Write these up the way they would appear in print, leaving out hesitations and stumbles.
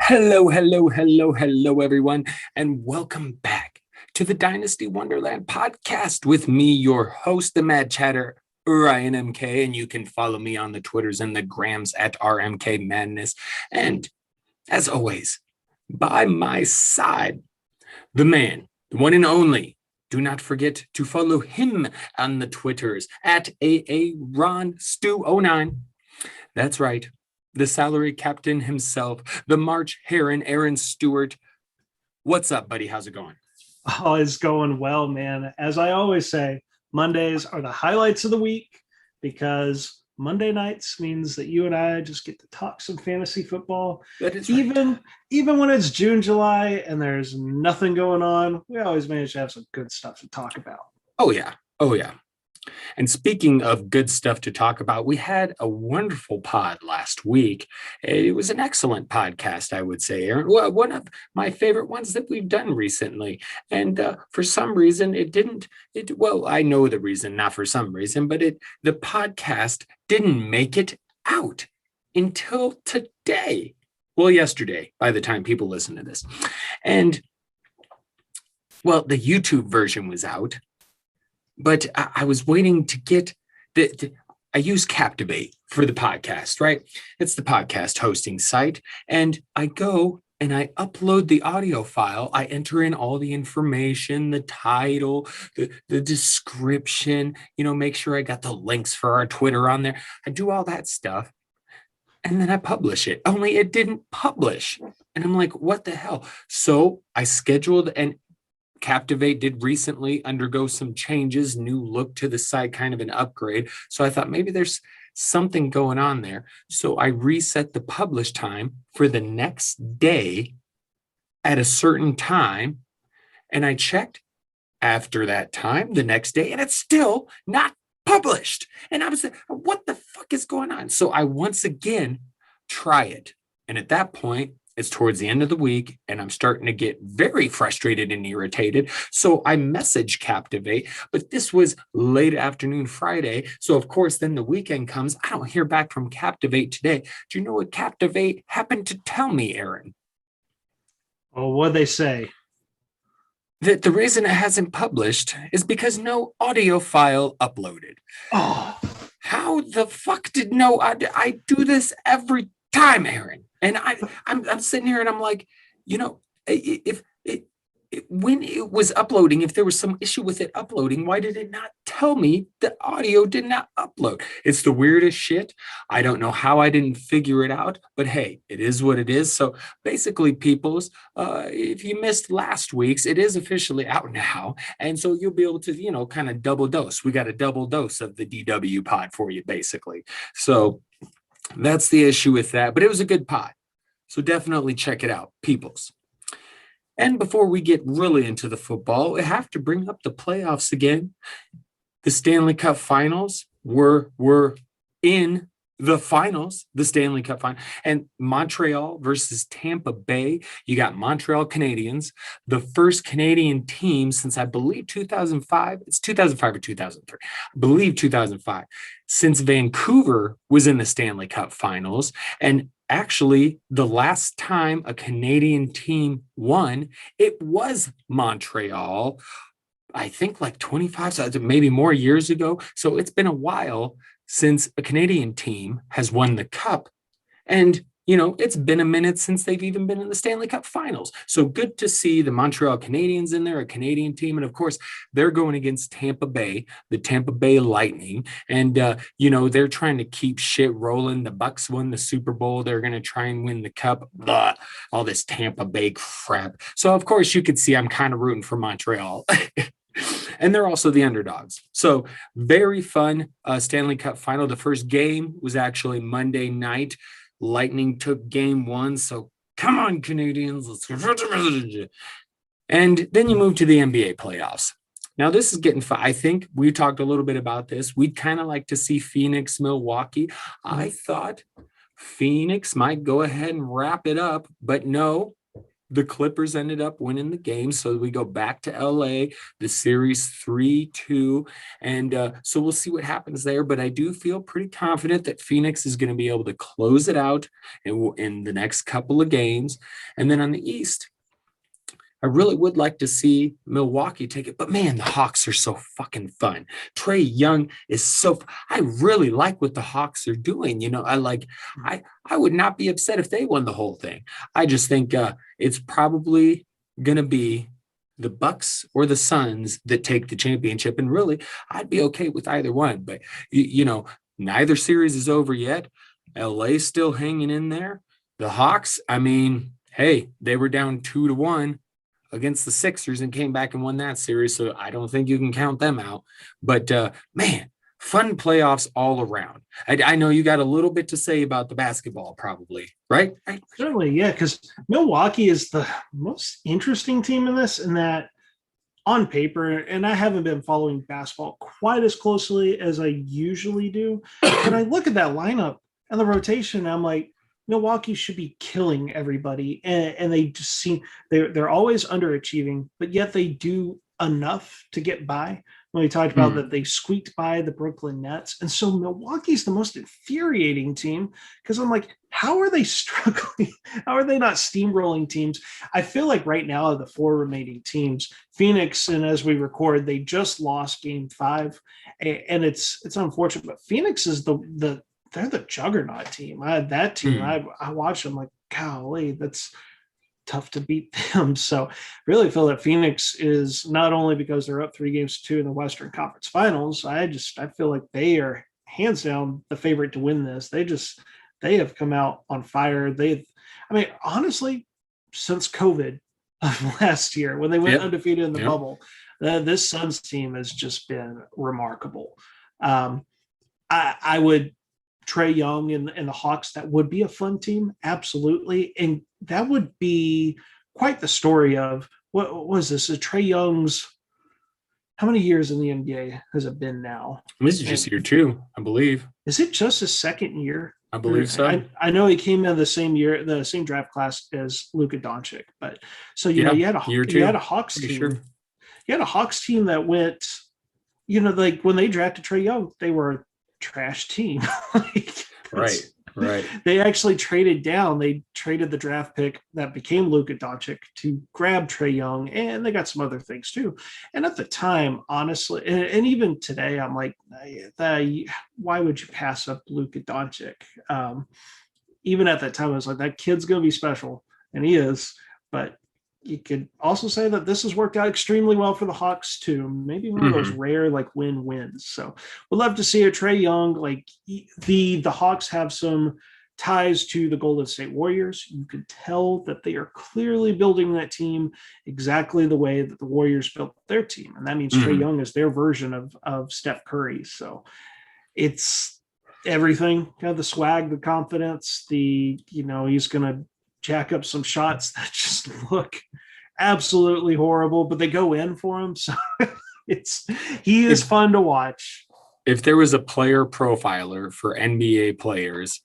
Hello, everyone, and welcome back to the Dynasty Wonderland podcast with me, your host, the Mad Chatter, Ryan MK, and you can follow me on the Twitters and the Grams at RMK Madness. And as always, by my side, the man, the one and only. Do not forget to follow him on the Twitters at AARonStew09. That's right. The salary captain himself, the March Heron, Aaron Stewart. What's up, buddy? How's it going? Oh, it's going well, man. As I always say, Mondays are the highlights of the week because Monday nights means that you and I just get to talk some fantasy football. That is right. Even when it's June, July, and there's nothing going on, we always manage to have some good stuff to talk about. Oh, yeah. And speaking of good stuff to talk about, we had a wonderful pod last week. It was an excellent podcast, I would say, Aaron. Well, one of my favorite ones that we've done recently. And for some reason, I know the reason, not for some reason, but the podcast didn't make it out until today. Well, yesterday, by the time people listen to this. And, well, the YouTube version was out. But I was waiting to get I use Captivate for the podcast, right? It's the podcast hosting site. And I go and I upload the audio file. I enter in all the information, the title, the description, make sure I got the links for our Twitter on there. I do all that stuff. And then I publish it. Only it didn't publish. And I'm like, what the hell? So I scheduled Captivate did recently undergo some changes, new look to the site, kind of an upgrade. So I thought maybe there's something going on there. So I reset the publish time for the next day at a certain time. And I checked after that time, the next day, and it's still not published. And I was like, what the fuck is going on? So I once again try it. And at that point, it's towards the end of the week, and I'm starting to get very frustrated and irritated. So I message Captivate, but this was late afternoon Friday. So, of course, then the weekend comes. I don't hear back from Captivate today. Do you know what Captivate happened to tell me, Aaron? Oh, what'd they say? That the reason it hasn't published is because no audio file uploaded. Oh, how the fuck did no? I do this every time, Aaron. And I'm sitting here and I'm like, if when it was uploading, if there was some issue with it uploading, why did it not tell me the audio did not upload? It's the weirdest shit. I don't know how I didn't figure it out, but hey, it is what it is. So basically, peoples, if you missed last week's, it is officially out now. And so you'll be able to, kind of double dose. We got a double dose of the DW pod for you, basically. So that's the issue with that, but it was a good pod. So definitely check it out, peoples. And before we get really into the football, we have to bring up the playoffs again. The Stanley Cup Finals were in the finals, the Stanley Cup Final, and Montreal versus Tampa Bay. You got Montreal Canadiens, the first Canadian team since I believe 2005. It's 2005 or 2003. I believe 2005, since Vancouver was in the Stanley Cup Finals. And actually, the last time a Canadian team won, it was Montreal. I think like 25, maybe more years ago. So it's been a while since a Canadian team has won the cup. And, it's been a minute since they've even been in the Stanley Cup Finals. So good to see the Montreal Canadiens in there, a Canadian team. And of course, they're going against Tampa Bay, the Tampa Bay Lightning. And, they're trying to keep shit rolling. The Bucks won the Super Bowl. They're going to try and win the cup. Blah, all this Tampa Bay crap. So, of course, you could see I'm kind of rooting for Montreal. And they're also the underdogs. So very fun Stanley Cup final. The first game was actually Monday night. Lightning took game one. So come on, Canadians. Let's go. And then you move to the NBA playoffs. Now, this is getting fun. I think we talked a little bit about this. We'd kind of like to see Phoenix, Milwaukee. I thought Phoenix might go ahead and wrap it up, but no. the Clippers ended up winning the game. So we go back to LA, the series 3-2. And so we'll see what happens there. But I do feel pretty confident that Phoenix is going to be able to close it out in the next couple of games. And then on the East, I really would like to see Milwaukee take it, but man, the Hawks are so fucking fun. Trae Young is I really like what the Hawks are doing. I would not be upset if they won the whole thing. I just think it's probably going to be the Bucks or the Suns that take the championship. And really, I'd be okay with either one, but neither series is over yet. LA's still hanging in there. The Hawks, I mean, hey, they were down 2-1 against the Sixers and came back and won that series. So I don't think you can count them out. But man, fun playoffs all around. I know you got a little bit to say about the basketball, probably, right? Certainly, yeah, because Milwaukee is the most interesting team in this, in that on paper, and I haven't been following basketball quite as closely as I usually do, but I look at that lineup and the rotation, and I'm like, Milwaukee should be killing everybody, and they just seem they're always underachieving, but yet they do enough to get by. When we talked about that, they squeaked by the Brooklyn Nets, and so Milwaukee's the most infuriating team, because I'm like, how are they struggling? How are they not steamrolling teams? I feel like right now of the four remaining teams, Phoenix, and as we record, they just lost Game 5, and it's unfortunate, but Phoenix is they're the juggernaut team. I watched them like, golly, that's tough to beat them. So really feel that Phoenix is, not only because they're up 3-2 in the Western Conference Finals, I feel like they are hands down the favorite to win this. They have come out on fire. Honestly, since COVID of last year, when they went undefeated in the bubble, this Suns team has just been remarkable. I would Trae Young and the Hawks, that would be a fun team, absolutely, and that would be quite the story of what was this? Trae Young's, how many years in the NBA has it been now? This is just year 2, I believe. Is it just his second year? I believe so. I know he came in the same year, the same draft class as Luka Doncic, but so you had a Hawks team. Sure. You had a Hawks team that went, like when they drafted Trae Young, they were a trash team. Right. They actually traded down. They traded the draft pick that became Luka Doncic to grab Trae Young, and they got some other things too. And at the time, honestly, and even today, I'm like, why would you pass up Luka Doncic? Even at that time, I was like, that kid's going to be special, and he is. But you could also say that this has worked out extremely well for the Hawks too. Maybe one of those rare win-wins. So we'd love to see a Trae Young. The Hawks have some ties to the Golden State Warriors. You could tell that they are clearly building that team exactly the way that the Warriors built their team, and that means Trae Young is their version of Steph Curry. So it's everything, the swag, the confidence, he's going to jack up some shots that just look absolutely horrible, but they go in for him. So he is fun to watch. If there was a player profiler for NBA players,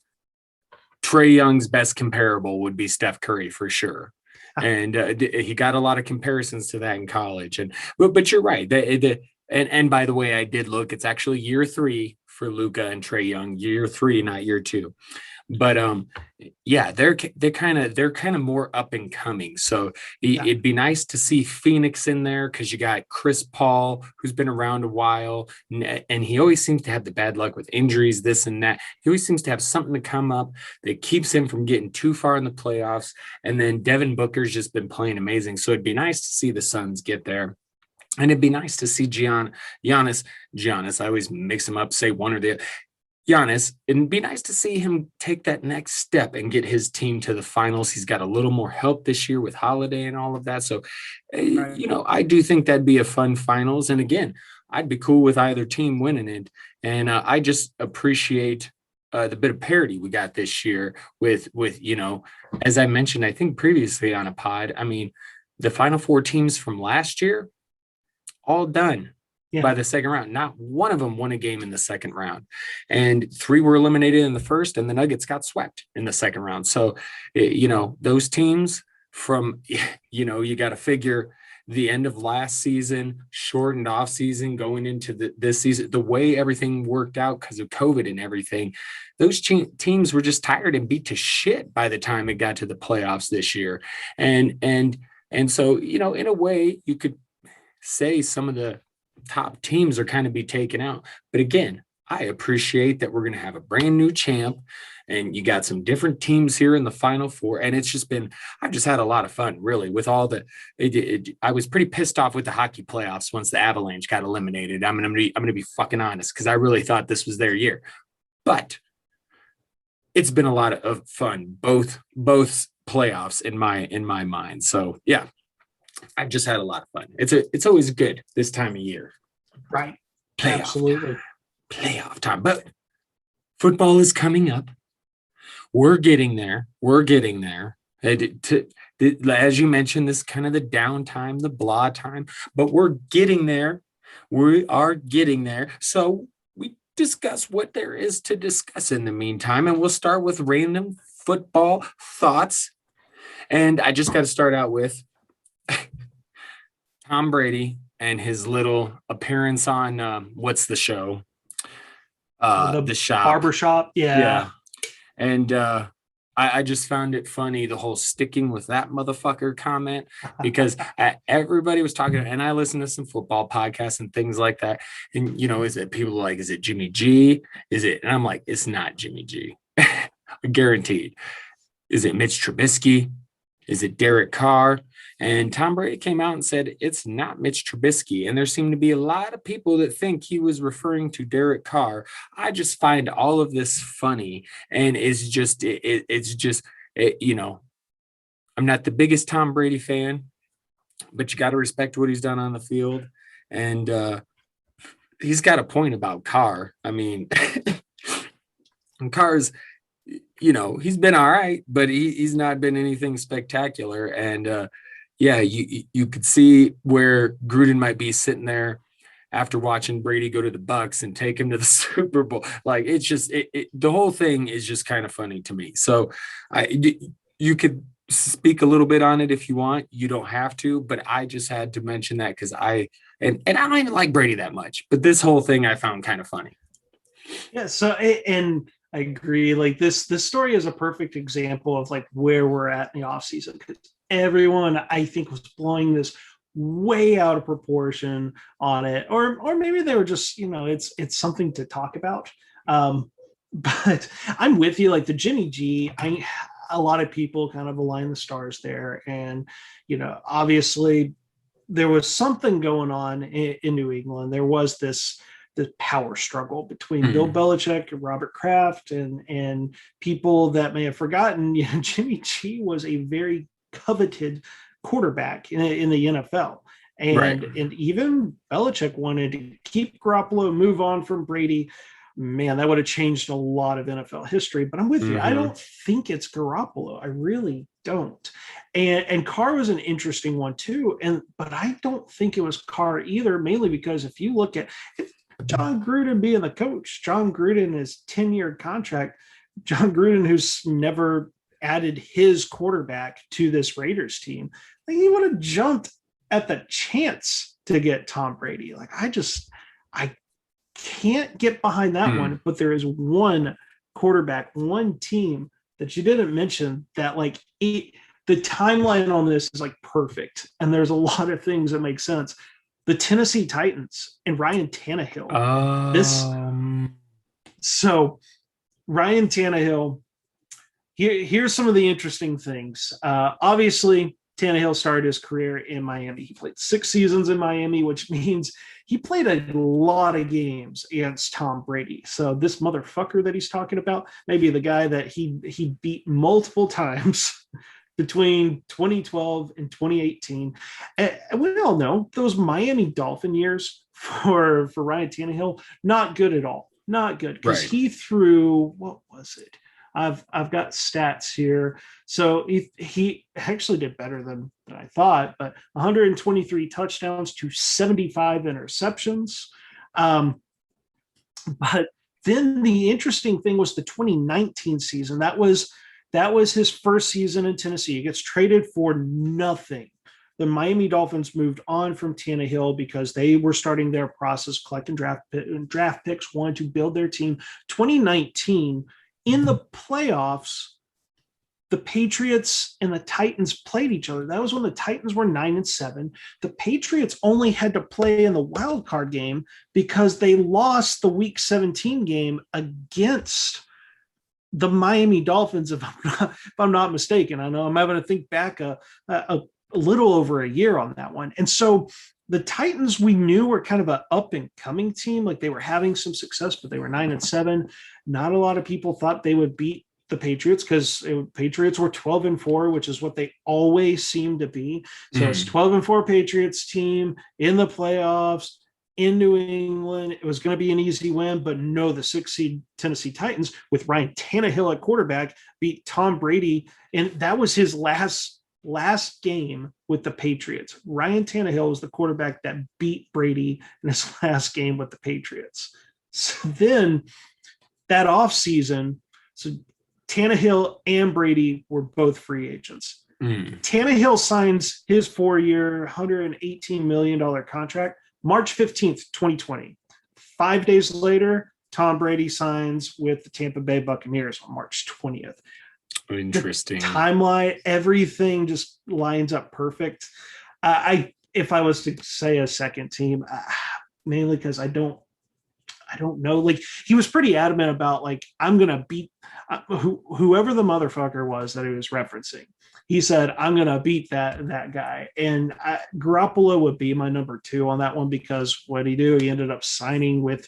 Trae Young's best comparable would be Steph Curry for sure. And he got a lot of comparisons to that in college. But you're right. And by the way, I did look, it's actually year 3 for Luka and Trae Young, year 3, not year 2. But they're kind of more up and coming. So it'd be nice to see Phoenix in there, because you got Chris Paul, who's been around a while, and he always seems to have the bad luck with injuries, this and that. He always seems to have something to come up that keeps him from getting too far in the playoffs. And then Devin Booker's just been playing amazing. So it'd be nice to see the Suns get there. And it'd be nice to see Giannis. I always mix him up, say one or the other. Giannis, it'd be nice to see him take that next step and get his team to the finals. He's got a little more help this year with Holiday and all of that. So, I do think that'd be a fun finals. And again, I'd be cool with either team winning it. And I just appreciate the bit of parity we got this year with, as I mentioned, I think previously on a pod, the final 4 teams from last year, all done. By the second round. Not one of them won a game in the second round, and 3 were eliminated in the first, and the Nuggets got swept in the second round. So, those teams, from, you got to figure the end of last season, shortened off season, going into this season, the way everything worked out because of COVID and everything, those teams were just tired and beat to shit by the time it got to the playoffs this year. And so, in a way, you could say some of the top teams are kind of be taken out. But again, I appreciate that we're going to have a brand new champ, and you got some different teams here in the Final Four. And I've just had a lot of fun, really, with all I was pretty pissed off with the hockey playoffs once the Avalanche got eliminated. I'm going to be fucking honest, because I really thought this was their year. But it's been a lot of fun, both playoffs in my mind. So yeah, I've just had a lot of fun. It's always good this time of year. Right. Absolutely. Playoff time. But football is coming up. We're getting there. As you mentioned, this is kind of the downtime, the blah time, but we're getting there. We are getting there. So we discuss what there is to discuss in the meantime, and we'll start with random football thoughts. And I just got to start out with Tom Brady and his little appearance on what's the show? The shop. Barbershop. Yeah. And I just found it funny, the whole sticking with that motherfucker comment, because everybody was talking, and I listen to some football podcasts and things like that. And, is it people like, is it Jimmy G? And I'm like, it's not Jimmy G. Guaranteed. Is it Mitch Trubisky? Is it Derek Carr? And Tom Brady came out and said, it's not Mitch Trubisky. And there seem to be a lot of people that think he was referring to Derek Carr. I just find all of this funny. And it's just, I'm not the biggest Tom Brady fan, but you got to respect what he's done on the field. And he's got a point about Carr. I mean, Carr's, he's been all right, but he's not been anything spectacular. And you could see where Gruden might be sitting there after watching Brady go to the Bucs and take him to the Super Bowl. Like, it's just the whole thing is just kind of funny to me. So you could speak a little bit on it if you want. You don't have to, but I just had to mention that because I don't even like Brady that much, but this whole thing I found kind of funny. Yeah. So, and I agree. Like this story is a perfect example of like where we're at in the offseason, because everyone, I think, was blowing this way out of proportion on it, or maybe they were just, it's something to talk about. But I'm with you. Like the Jimmy G, a lot of people kind of align the stars there, and obviously there was something going on in New England. There was the power struggle between Bill Belichick and Robert Kraft, and people that may have forgotten, Jimmy G was a very coveted quarterback in the NFL. And, right. And even Belichick wanted to keep Garoppolo, move on from Brady. Man, that would have changed a lot of NFL history. But I'm with you. I don't think it's Garoppolo. I really don't. And Carr was an interesting one too. But I don't think it was Carr either, mainly because if you look at John Gruden being the coach, John Gruden is 10-year contract. John Gruden, who's never added his quarterback to this Raiders team, like he would have jumped at the chance to get Tom Brady. Like I can't get behind that one, but there is one quarterback, one team that you didn't mention that the timeline on this is like perfect. And there's a lot of things that make sense. The Tennessee Titans and Ryan Tannehill. So Ryan Tannehill, here's some of the interesting things. Obviously, Tannehill started his career in Miami. He played 6 seasons in Miami, which means he played a lot of games against Tom Brady. So this motherfucker that he's talking about, maybe the guy that he beat multiple times between 2012 and 2018. And we all know those Miami Dolphin years for Ryan Tannehill, not good at all. Not good, because he threw, what was it? I've got stats here. So he actually did better than I thought, but 123 touchdowns to 75 interceptions. But then the interesting thing was the 2019 season. That was That was his first season in Tennessee. He gets traded for nothing. The Miami Dolphins moved on from Tannehill because they were starting their process collecting draft picks, wanted to build their team. 2019, in the playoffs, the Patriots and the Titans played each other. That was when the Titans were 9-7. The Patriots only had to play in the wild card game because they lost the Week 17 game against the Miami Dolphins, if I'm not mistaken. I know I'm having to think back a little over a year on that one. And so the Titans, we knew, were kind of an up and coming team. Like, they were having some success, but they were 9-7. Not a lot of people thought they would beat the Patriots because Patriots were 12-4, which is what they always seem to be. So it's 12-4 Patriots team in the playoffs in New England. It was going to be an easy win, but no, the 6 seed Tennessee Titans with Ryan Tannehill at quarterback beat Tom Brady. And that was his last game with the Patriots. Ryan Tannehill was the quarterback that beat Brady in his last game with the Patriots. So then that offseason, so Tannehill and Brady were both free agents. Tannehill signs his 4-year, $118 million contract March 15th, 2020. 5 days later, Tom Brady signs with the Tampa Bay Buccaneers on March 20th. Interesting. The timeline, everything just lines up perfect. If I was to say a second team, mainly because I don't know. Like, he was pretty adamant about, like, I'm gonna beat whoever the motherfucker was that he was referencing. He said, I'm gonna beat that guy, and Garoppolo would be my number 2 on that one because what he do? He ended up signing with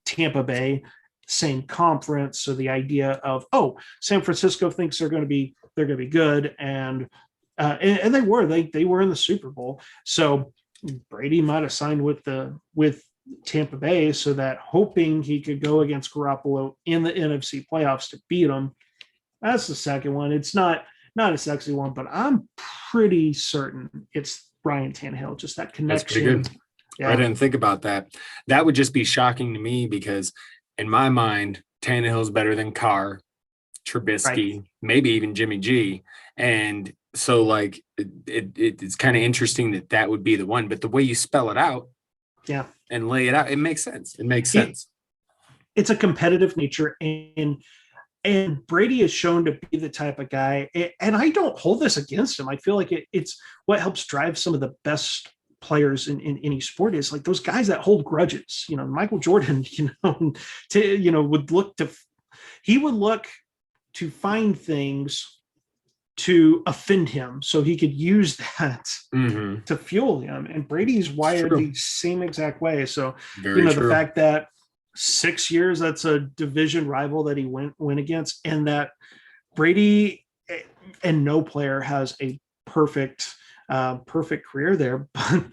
Tampa Bay, same conference. So the idea of, San Francisco thinks they're going to be good, and they were in the Super Bowl. So Brady might have signed with Tampa Bay so that hoping he could go against Garoppolo in the NFC playoffs to beat him. That's the second one. It's not a sexy one, but I'm pretty certain it's Ryan Tannehill. Just that connection. That's pretty good. Yeah. I didn't think about that. That would just be shocking to me because in my mind, Tannehill's better than Carr, Trubisky, right, maybe even Jimmy G. And so, like, it's kind of interesting that would be the one. But the way you spell it out, and lay it out, it makes sense. It's a competitive nature, and Brady is shown to be the type of guy, and I don't hold this against him. I feel like it's what helps drive some of the best players in any sport is like those guys that hold grudges. Michael Jordan, would look to find things to offend him so he could use that to fuel him. And Brady's wired the same exact way. So, the fact that 6 years, that's a division rival that he went against, and that Brady and no player has a perfect career there. But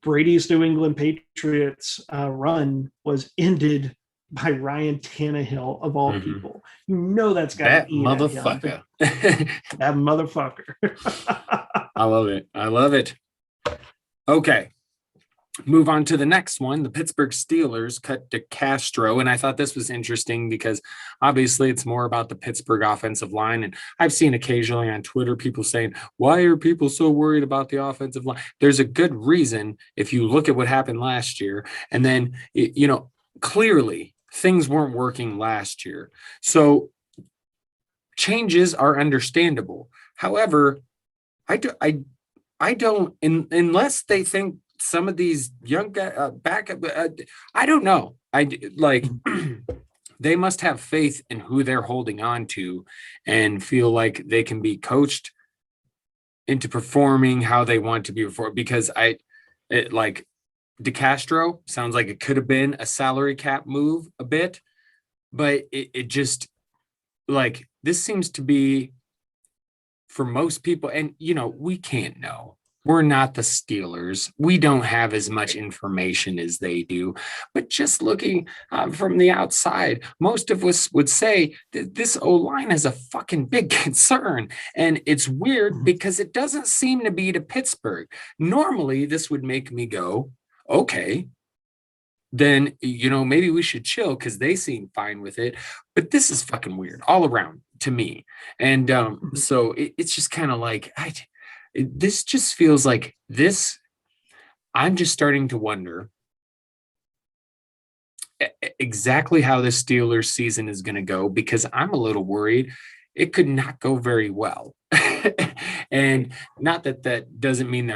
Brady's New England Patriots run was ended by Ryan Tannehill of all people. That's got that motherfucker. That motherfucker. I love it. Okay. Move on to the next one. The Pittsburgh Steelers cut DeCastro. And I thought this was interesting because obviously it's more about the Pittsburgh offensive line. And I've seen occasionally on Twitter people saying, why are people so worried about the offensive line? There's a good reason if you look at what happened last year. And then, clearly things weren't working last year. So changes are understandable. However, I don't, unless they think some of these young guys I don't know. They must have faith in who they're holding on to and feel like they can be coached into performing how they want to be performed. Because DeCastro sounds like it could have been a salary cap move a bit, but it just this seems to be for most people. And, we can't know. We're not the Steelers. We don't have as much information as they do. But just looking from the outside, most of us would say that this O-line is a fucking big concern. And it's weird because it doesn't seem to be to Pittsburgh. Normally, this would make me go, okay, then, maybe we should chill because they seem fine with it. But this is fucking weird all around. to me. And so it's just kind of like this just feels like this. I'm just starting to wonder exactly how the Steelers season is going to go, because I'm a little worried it could not go very well. And not that that doesn't mean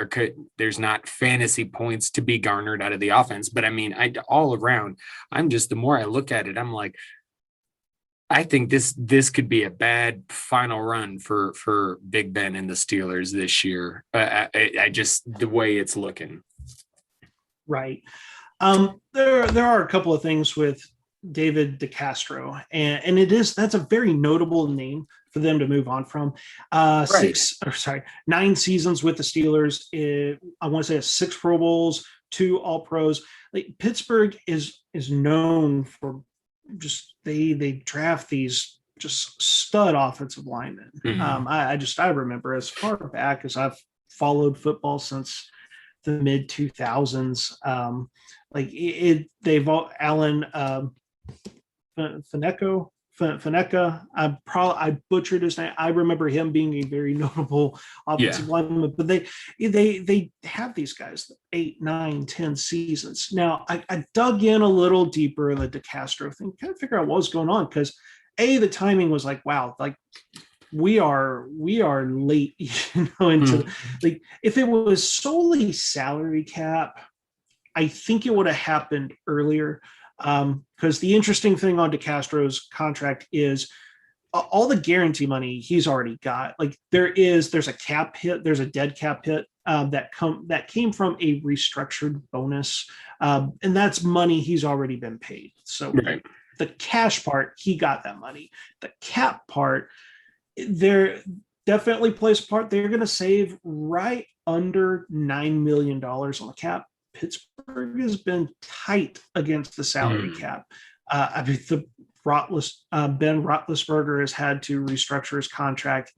there's not fantasy points to be garnered out of the offense, but I mean, all around, the more I look at it, I'm like, I think this could be a bad final run for Big Ben and the Steelers this year. I just, the way it's looking. Right. There are a couple of things with David DeCastro, and that's a very notable name for them to move on from. Right. 9 seasons with the Steelers. I want to say 6 Pro Bowls, 2 All Pros. Like, Pittsburgh is known for just they draft these just stud offensive linemen. Mhm. I remember, as far back as I've followed football since the mid 2000s. They've all Alan Faneca. I butchered his name. I remember him being a very notable offensive lineman, but they have these guys 8, 9, 10 seasons. Now I dug in a little deeper in the DeCastro thing, kind of figure out what was going on, because the timing was like, wow, like we are late, into like, if it was solely salary cap, I think it would have happened earlier. Because the interesting thing on DeCastro's contract is all the guarantee money he's already got. Like, there's a cap hit, there's a dead cap hit that came from a restructured bonus, and that's money he's already been paid. So Right. the cash part, he got that money. The cap part, there definitely plays a part. They're going to save right under $9 million on the cap. Pittsburgh has been tight against the salary cap. I mean, Ben Roethlisberger has had to restructure his contract.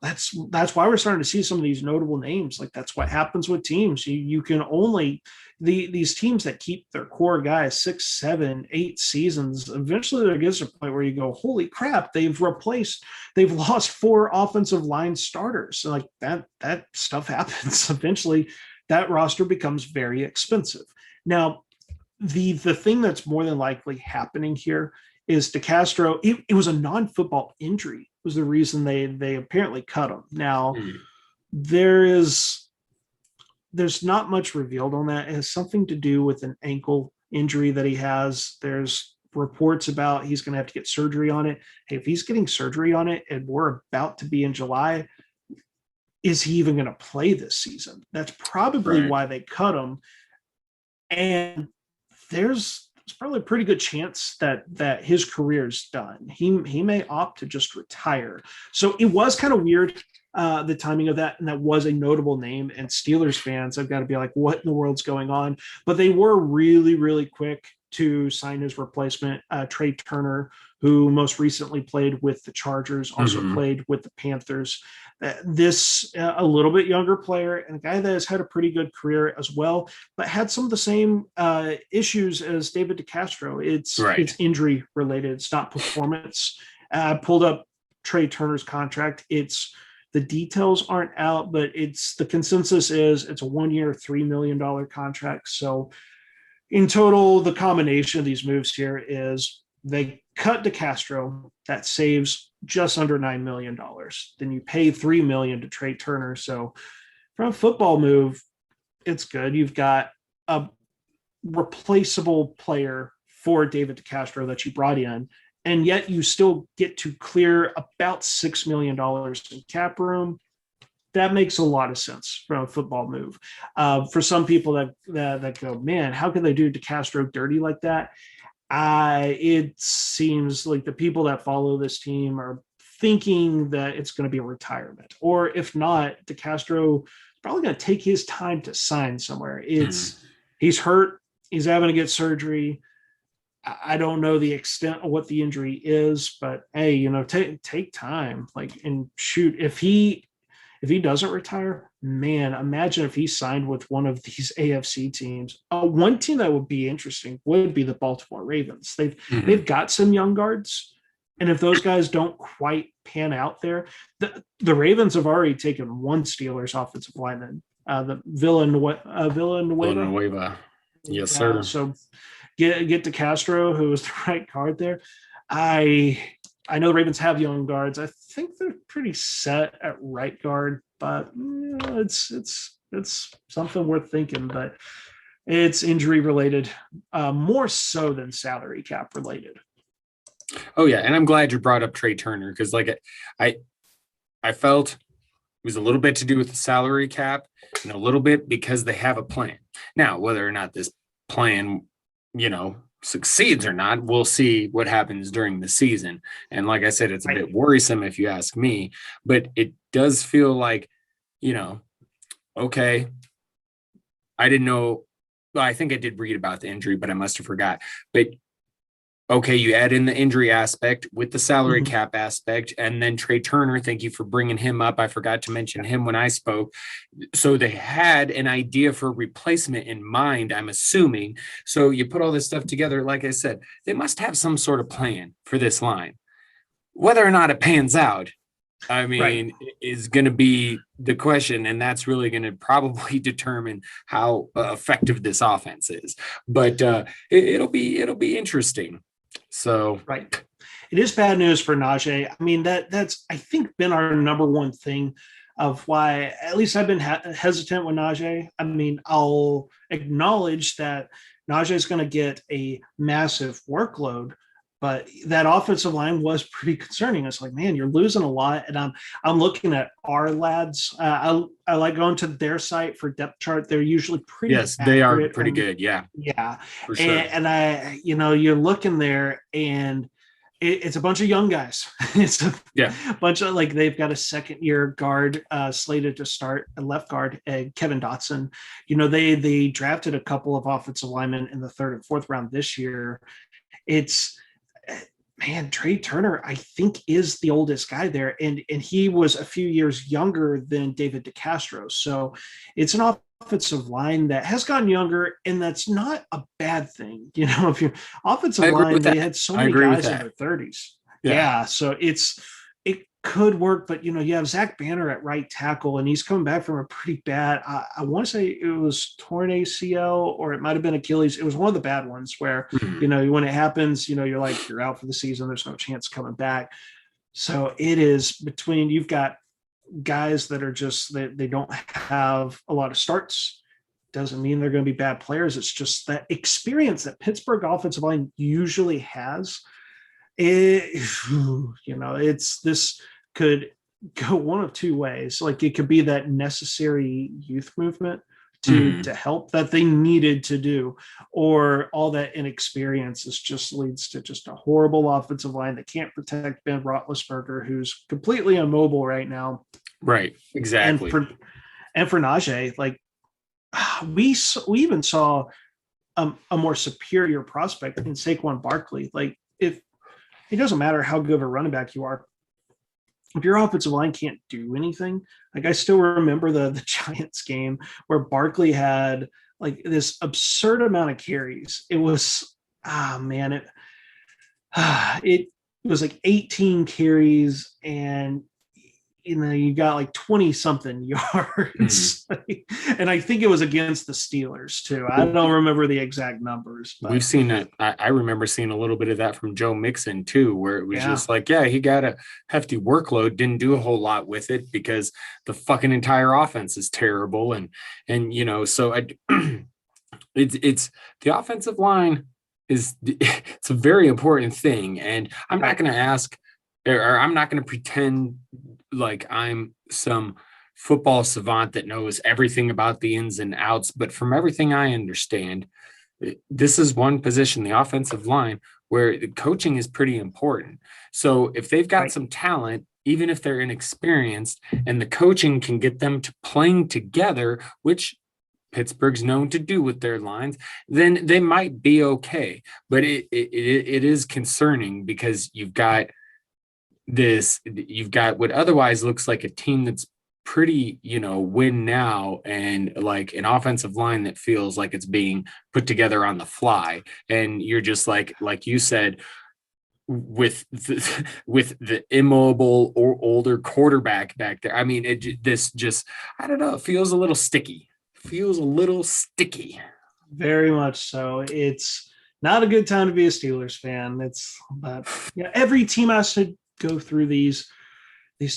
That's why we're starting to see some of these notable names. Like, that's what happens with teams. You can only these teams that keep their core guys 6, 7, 8 seasons. Eventually, there gets a point where you go, holy crap! They've lost 4 offensive line starters. So, like, that stuff happens. Eventually, that roster becomes very expensive. Now, the thing that's more than likely happening here is DeCastro. It was a non-football injury was the reason they apparently cut him. Now, there's not much revealed on that. It has something to do with an ankle injury that he has. There's reports about he's going to have to get surgery on it. Hey, if he's getting surgery on it and we're about to be in July, is he even going to play this season? That's probably why they cut him. And there's probably a pretty good chance that his career's done. He may opt to just retire. So it was kind of weird, the timing of that, and that was a notable name. And Steelers fans have got to be like, what in the world's going on? But they were really, really quick to sign his replacement, Trey Turner, who most recently played with the Chargers, also played with the Panthers. This a little bit younger player, and a guy that has had a pretty good career as well, but had some of the same issues as David DeCastro. It's injury related. It's not performance. I pulled up Trey Turner's contract. The details aren't out, but the consensus is it's a 1-year, $3 million contract. So in total, the combination of these moves here is they cut DeCastro. That saves just under $9 million. Then you pay $3 million to Trey Turner. So from a football move, it's good. You've got a replaceable player for David DeCastro that you brought in, and yet you still get to clear about $6 million in cap room. That makes a lot of sense from a football move. For some people that go, man, how can they do DeCastro dirty like that? It seems like the people that follow this team are thinking that it's going to be a retirement, or if not, DeCastro is probably going to take his time to sign somewhere. He's hurt. He's having to get surgery. I don't know the extent of what the injury is, but hey, take time. Like, and shoot, if he doesn't retire, man, imagine if he signed with one of these AFC teams. One team that would be interesting would be the Baltimore Ravens. They've got some young guards, And if those guys don't quite pan out there, the Ravens have already taken one Steelers offensive lineman, the Villanueva. Villanueva. Yes, Yeah, sir. so get to Castro, who was the right guard there. I I know the Ravens have young guards. I think they're pretty set at right guard, but it's something worth thinking. But it's injury related, more so than salary cap related. Oh yeah, and I'm glad you brought up Trey Turner because like I I felt it was a little bit to do with the salary cap and a little bit because they have a plan. Now, whether or not this plan, succeeds or not, we'll see what happens during the season. And like I said, it's a bit worrisome if you ask me, but it does feel like, okay, I didn't know. Well, I think I did read about the injury, but I must have forgot. But okay, you add in the injury aspect with the salary cap aspect, and then Trey Turner, thank you for bringing him up. I forgot to mention him when I spoke. So they had an idea for replacement in mind, I'm assuming. So you put all this stuff together, like I said, they must have some sort of plan for this line. Whether or not it pans out, I mean, is going to be the question, and that's really going to probably determine how effective this offense is. But it'll be interesting. So it is bad news for Najee. I mean, that's I think been our number one thing of why at least I've been hesitant with Najee. I mean, I'll acknowledge that Najee is going to get a massive workload, but that offensive line was pretty concerning. It's like, man, you're losing a lot, and I'm looking at our lads. I like going to their site for depth chart. They're usually pretty. Yes, they are pretty good. Yeah, for sure. And I, you're looking there, and it's a bunch of young guys. It's a bunch of they've got a second year guard slated to start, a left guard, Kevin Dotson. They drafted a couple of offensive linemen in the third and fourth round this year. Man, Trey Turner, I think, is the oldest guy there, and he was a few years younger than David DeCastro. So it's an offensive line that has gotten younger, and that's not a bad thing. If you're offensive line, they had so many guys in their 30s. Yeah, so it could work, but you have Zach Banner at right tackle, and he's coming back from a pretty bad. I want to say it was torn ACL, or it might have been Achilles. It was one of the bad ones where when it happens, you're like, you're out for the season. There's no chance coming back. So it is between, you've got guys that are just they don't have a lot of starts. Doesn't mean they're going to be bad players. It's just that experience that Pittsburgh offensive line usually has. This could go one of two ways. Like, it could be that necessary youth movement to help that they needed to do, or all that inexperience just leads to just a horrible offensive line that can't protect Ben Roethlisberger, who's completely immobile right now. Right, exactly. And for Najee, we even saw a more superior prospect in Saquon Barkley. If it doesn't matter how good of a running back you are, if your offensive line can't do anything, I still remember the Giants game where Barkley had this absurd amount of carries. It was, it was 18 carries, and you got 20 something yards. And I think it was against the Steelers too. I don't remember the exact numbers, but we've seen that. I remember seeing a little bit of that from Joe Mixon too, where it was just he got a hefty workload, didn't do a whole lot with it because the fucking entire offense is terrible. And so it's the offensive line it's a very important thing. And I'm not going to ask, or I'm not going to pretend like I'm some football savant that knows everything about the ins and outs. But from everything I understand, this is one position, the offensive line, where the coaching is pretty important. So if they've got some talent, even if they're inexperienced, and the coaching can get them to playing together, which Pittsburgh's known to do with their lines, then they might be okay. But it is concerning because you've got what otherwise looks like a team that's pretty, win now, and an offensive line that feels like it's being put together on the fly. And you're just like you said, with the immobile or older quarterback back there. I mean, this just, I don't know, it feels a little sticky. Feels a little sticky. Very much so. It's not a good time to be a Steelers fan. But yeah, every team has to go through these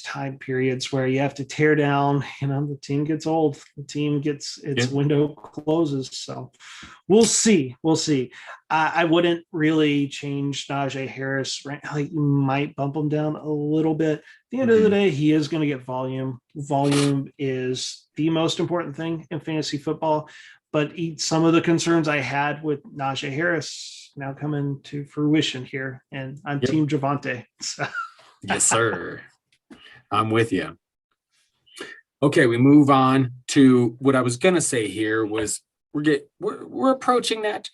time periods where you have to tear down. The team gets old, the team gets its window closes. So we'll see. I wouldn't really change Najee Harris. Right? Like, you might bump him down a little bit. At the end of the day, he is going to get volume. Volume is the most important thing in fantasy football. But some of the concerns I had with Najee Harris now coming to fruition here, and I'm Team Javonte. So. Yes, sir. I'm with you. Okay, we move on to what I was gonna say here was we're approaching that,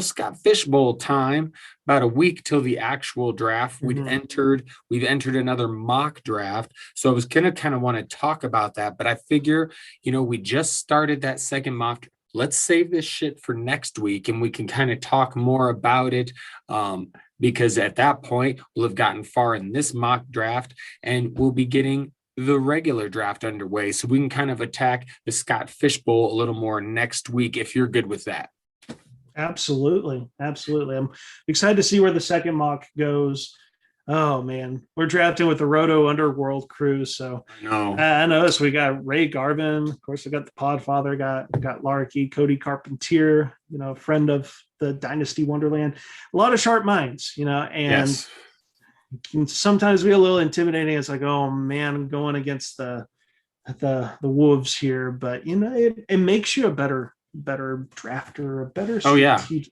Scott Fishbowl time, about a week till the actual draft. We've entered another mock draft. So I was gonna kind of want to talk about that, but I figure, we just started that second mock. Let's save this shit for next week and we can kind of talk more about it. Because at that point, we'll have gotten far in this mock draft and we'll be getting the regular draft underway. So we can kind of attack the Scott Fishbowl a little more next week, if you're good with that. Absolutely. I'm excited to see where the second mock goes. Oh man, we're drafting with the Roto Underworld crew. So I noticed we got Ray Garvin. Of course, we got the Podfather, got Larky, Cody Carpentier, friend of the Dynasty Wonderland. A lot of sharp minds, and can sometimes be a little intimidating. It's like, oh man, I'm going against the wolves here, but it makes you a better drafter, a better strategist.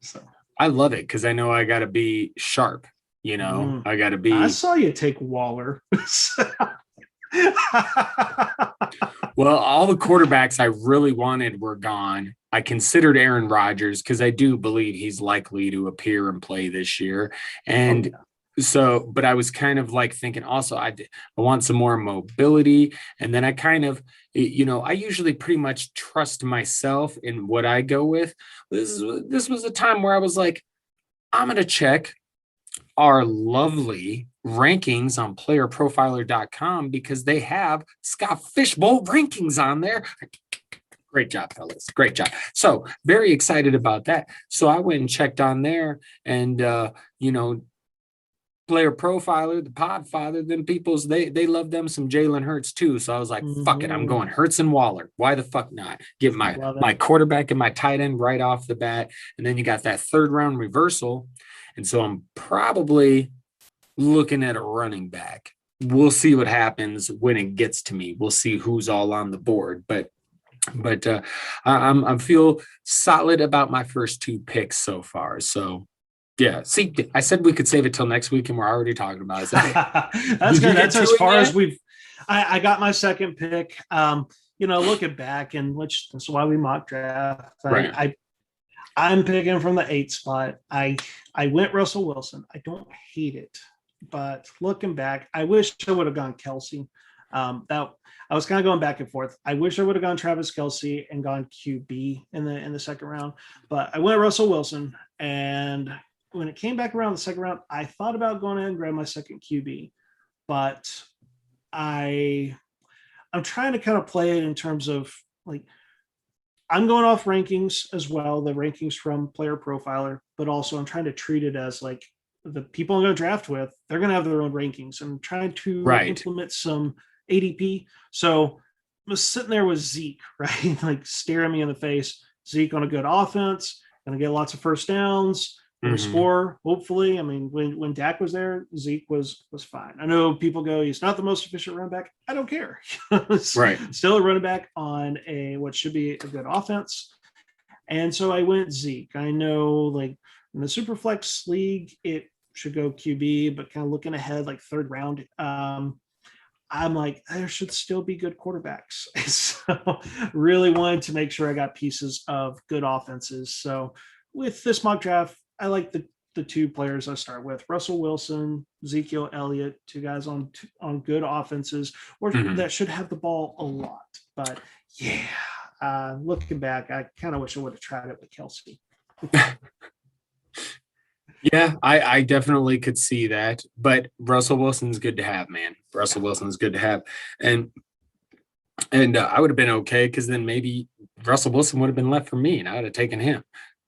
So I love it because I know I got to be sharp. I got to be. I saw you take Waller. Well, all the quarterbacks I really wanted were gone. I considered Aaron Rodgers because I do believe he's likely to appear and play this year. And so, but I was kind of like thinking also, I want some more mobility. And then I kind of, I usually pretty much trust myself in what I go with. This was a time where I was like, I'm going to check our lovely rankings on playerprofiler.com because they have Scott Fishbowl rankings on there. Great job, fellas. Great job. So very excited about that. So I went and checked on there and, Player Profiler, the Podfather, them peoples, they love them some Jalen Hurts too. So I was like, fuck it, I'm going Hurts and Waller. Why the fuck not? Get my quarterback and my tight end right off the bat. And then you got that third round reversal. And so I'm probably looking at a running back. We'll see what happens when it gets to me. We'll see who's all on the board. But I feel solid about my first two picks so far. So yeah, see, I said we could save it till next week, and we're already talking about it. That's good. That's as far as we've. I got my second pick. Looking back, and that's why we mock draft. Right. I'm picking from the 8th spot. I went Russell Wilson. I don't hate it, but looking back, I wish I would have gone Kelsey. That I was kind of going back and forth. I wish I would have gone Travis Kelsey and gone QB in the second round, but I went Russell Wilson. And when it came back around the second round, I thought about going ahead and grab my second QB, but I'm trying to kind of play it in terms of like, I'm going off rankings as well, the rankings from Player Profiler, but also I'm trying to treat it as like the people I'm going to draft with, they're going to have their own rankings. I'm trying to implement some ADP. So I was sitting there with Zeke, right? Like staring me in the face. Zeke on a good offense, going to get lots of first downs, going to score, hopefully. I mean, when Dak was there, Zeke was fine. I know people go, he's not the most efficient running back. I don't care. Right. Still a running back on what should be a good offense. And so I went Zeke. I know like in the Superflex league, it should go QB, but kind of looking ahead, like third round, I'm like, there should still be good quarterbacks. So really wanted to make sure I got pieces of good offenses. So with this mock draft, I like the two players I start with: Russell Wilson, Ezekiel Elliott, two guys on good offenses, or that should have the ball a lot. But yeah, looking back, I kind of wish I would have tried it with Kelsey. Yeah, I definitely could see that. But Russell Wilson's good to have, man. Russell Wilson's good to have. And I would have been okay because then maybe Russell Wilson would have been left for me and I would have taken him.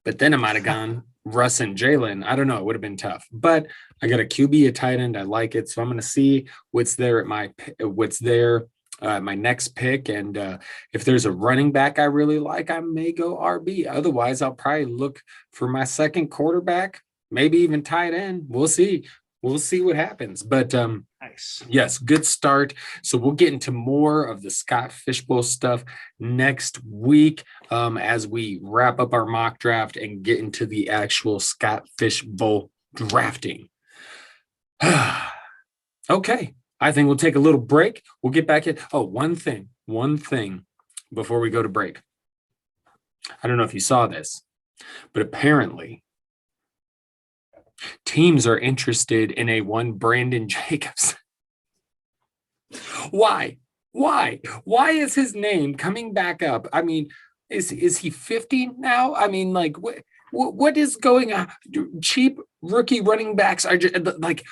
But then I might have gone Russ and Jalen. I don't know. It would have been tough. But I got a QB, a tight end. I like it. So I'm going to see what's there at my next pick. And if there's a running back I really like, I may go RB. Otherwise, I'll probably look for my second quarterback, maybe even tight end. We'll see. We'll see what happens. But Nice. yes, good start. So we'll get into more of the Scott Fishbowl stuff next week as we wrap up our mock draft and get into the actual Scott Fishbowl drafting. Okay, I think we'll take a little break. We'll get back in. Oh, one thing before we go to break. I don't know if you saw this, but apparently teams are interested in a one Brandon Jacobs. Why? Why is his name coming back up? I mean, is he 50 now? I mean, like what is going on? Cheap rookie running backs are just, like,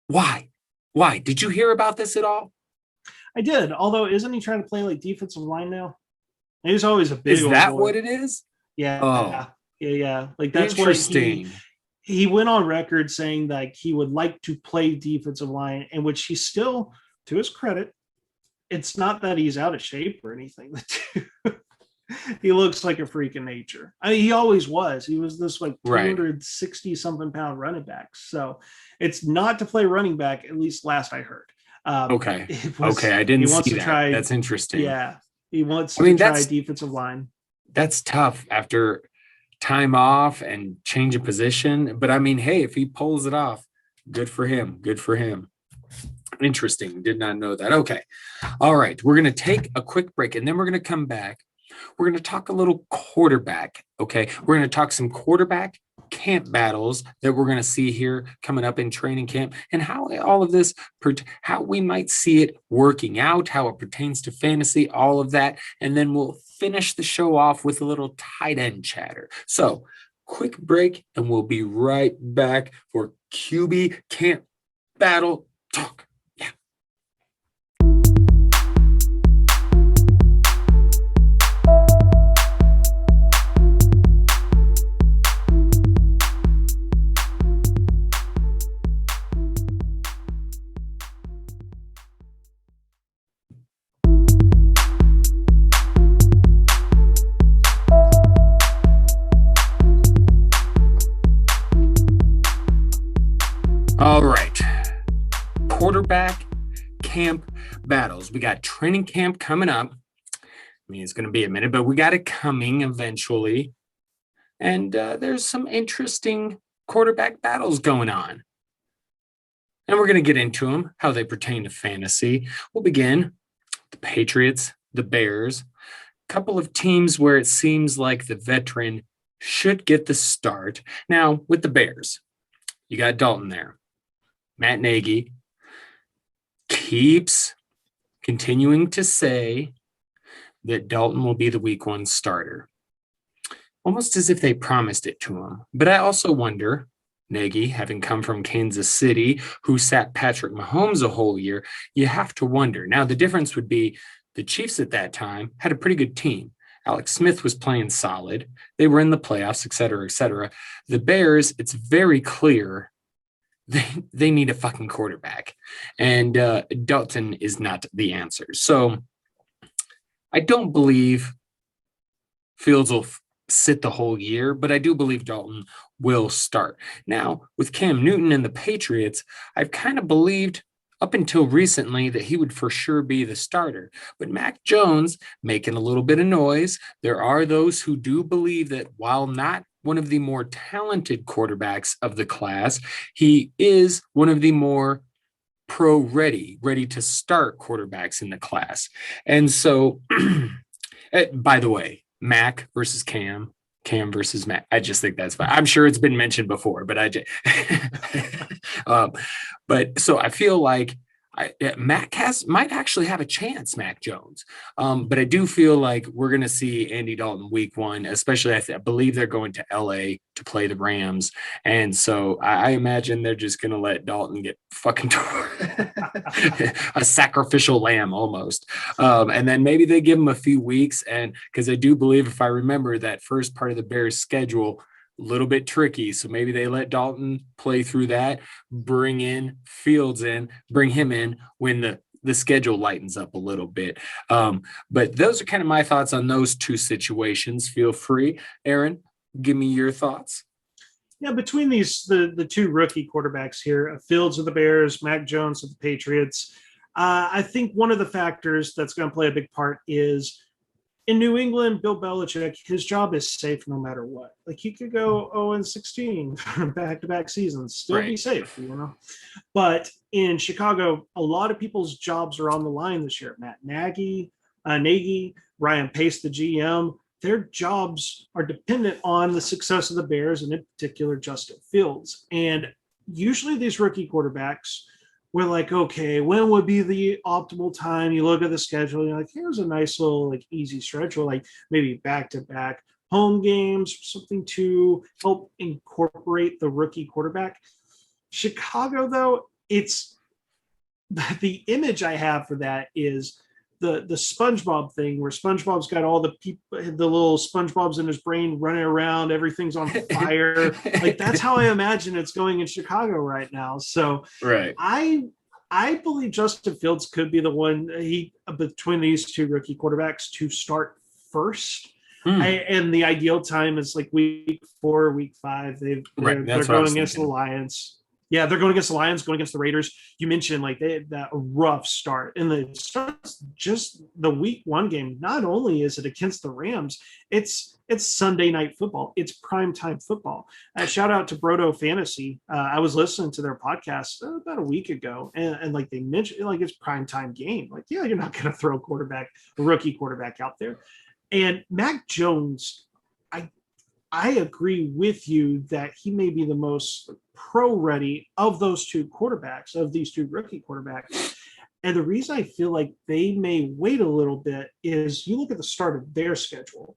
why? Why? Did you hear about this at all? I did. Although, isn't he trying to play like defensive line now? He was always a big. Is that what it is? Yeah. Oh, Yeah. Like that's interesting. where he went on record saying that he would like to play defensive line, in which he still, to his credit, it's not that he's out of shape or anything. He looks like a freak of nature. I mean, he always was. He was this like 260 something pound running back. So it's not to play running back, at least last I heard. Okay. I didn't see that. That's interesting. Yeah. He wants to try defensive line. That's tough after time off and change of position. But I mean, hey, if he pulls it off, good for him. Good for him. Interesting. Did not know that. Okay. All right. We're going to take a quick break and then we're going to come back. We're going to talk a little quarterback. Okay. We're going to talk some quarterback camp battles that we're going to see here coming up in training camp and how all of this, how we might see it working out, how it pertains to fantasy, all of that. And then we'll finish the show off with a little tight end chatter. So quick break and we'll be right back for QB camp battle talk. All right. Quarterback camp battles. We got training camp coming up. I mean, it's going to be a minute, but we got it coming eventually. And there's some interesting quarterback battles going on. And we're going to get into them, how they pertain to fantasy. We'll begin the Patriots, the Bears, a couple of teams where it seems like the veteran should get the start. Now, with the Bears, you got Dalton there. Matt Nagy keeps continuing to say that Dalton will be the week one starter, almost as if they promised it to him. But I also wonder, Nagy, having come from Kansas City, who sat Patrick Mahomes a whole year, you have to wonder. Now, the difference would be the Chiefs at that time had a pretty good team. Alex Smith was playing solid. They were in the playoffs, et cetera, et cetera. The Bears, it's very clear they need a fucking quarterback. And Dalton is not the answer. So I don't believe Fields will sit the whole year, but I do believe Dalton will start. Now, with Cam Newton and the Patriots, I've kind of believed up until recently that he would for sure be the starter. But Mac Jones making a little bit of noise. There are those who do believe that while not one of the more talented quarterbacks of the class, he is one of the more ready to start quarterbacks in the class. And so, by the way, Mac versus Cam versus Mac. I just think that's fine. I'm sure it's been mentioned before, but but so I feel like Mac might actually have a chance, Mac Jones. But I do feel like we're going to see Andy Dalton week one, especially I believe they're going to LA to play the Rams. And so I imagine they're just going to let Dalton get fucking a sacrificial lamb almost. And then maybe they give him a few weeks. And because I do believe, if I remember, that first part of the Bears schedule, a little bit tricky. So maybe they let Dalton play through that, bring him in when the schedule lightens up a little bit. But those are kind of my thoughts on those two situations. Feel free, Aaron, give me your thoughts. Yeah, between the two rookie quarterbacks here, Fields of the Bears, Mac Jones of the Patriots, I think one of the factors that's going to play a big part is in New England, Bill Belichick, his job is safe no matter what. Like he could go 0-16 back-to-back seasons, still be safe, But in Chicago, a lot of people's jobs are on the line this year. Matt Nagy, Ryan Pace, the GM, their jobs are dependent on the success of the Bears, and in particular, Justin Fields. And usually these rookie quarterbacks, we're like, okay, when would be the optimal time? You look at the schedule, you're like, here's a nice little like easy stretch, or like maybe back-to-back home games, something to help incorporate the rookie quarterback. Chicago, though, it's the image I have for that is the SpongeBob thing, where SpongeBob's got all the little SpongeBob's in his brain running around, everything's on fire. Like that's how I imagine it's going in Chicago right now. So right. I believe Justin Fields could be the one between these two rookie quarterbacks to start first. And the ideal time is like week 4, week 5. They're going against the Lions. Yeah, they're going against the Lions, going against the Raiders. You mentioned like they had that rough start, and the starts just the week 1 game. Not only is it against the Rams, it's Sunday night football. It's primetime football. Shout out to Brodo Fantasy. I was listening to their podcast about a week ago, and like they mentioned, like it's primetime game. Like, yeah, you're not going to throw a rookie quarterback out there. And Mac Jones, I agree with you that he may be the most pro-ready of these two rookie quarterbacks. And the reason I feel like they may wait a little bit is you look at the start of their schedule.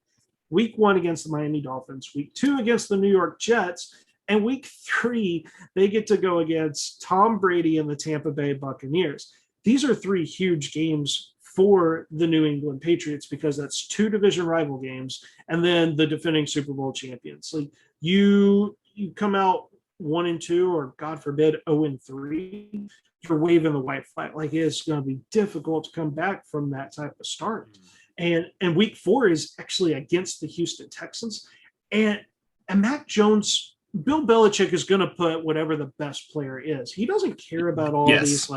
Week 1 against the Miami Dolphins, week 2 against the New York Jets, and week 3, they get to go against Tom Brady and the Tampa Bay Buccaneers. These are 3 huge games for the New England Patriots because that's 2 division rival games and then the defending Super Bowl champions. Like you come out 1-2 or God forbid 0-3, you're waving the white flag. Like it's going to be difficult to come back from that type of start. And week 4 is actually against the Houston Texans. And Mac Jones, Bill Belichick is going to put whatever the best player is. He doesn't care about all these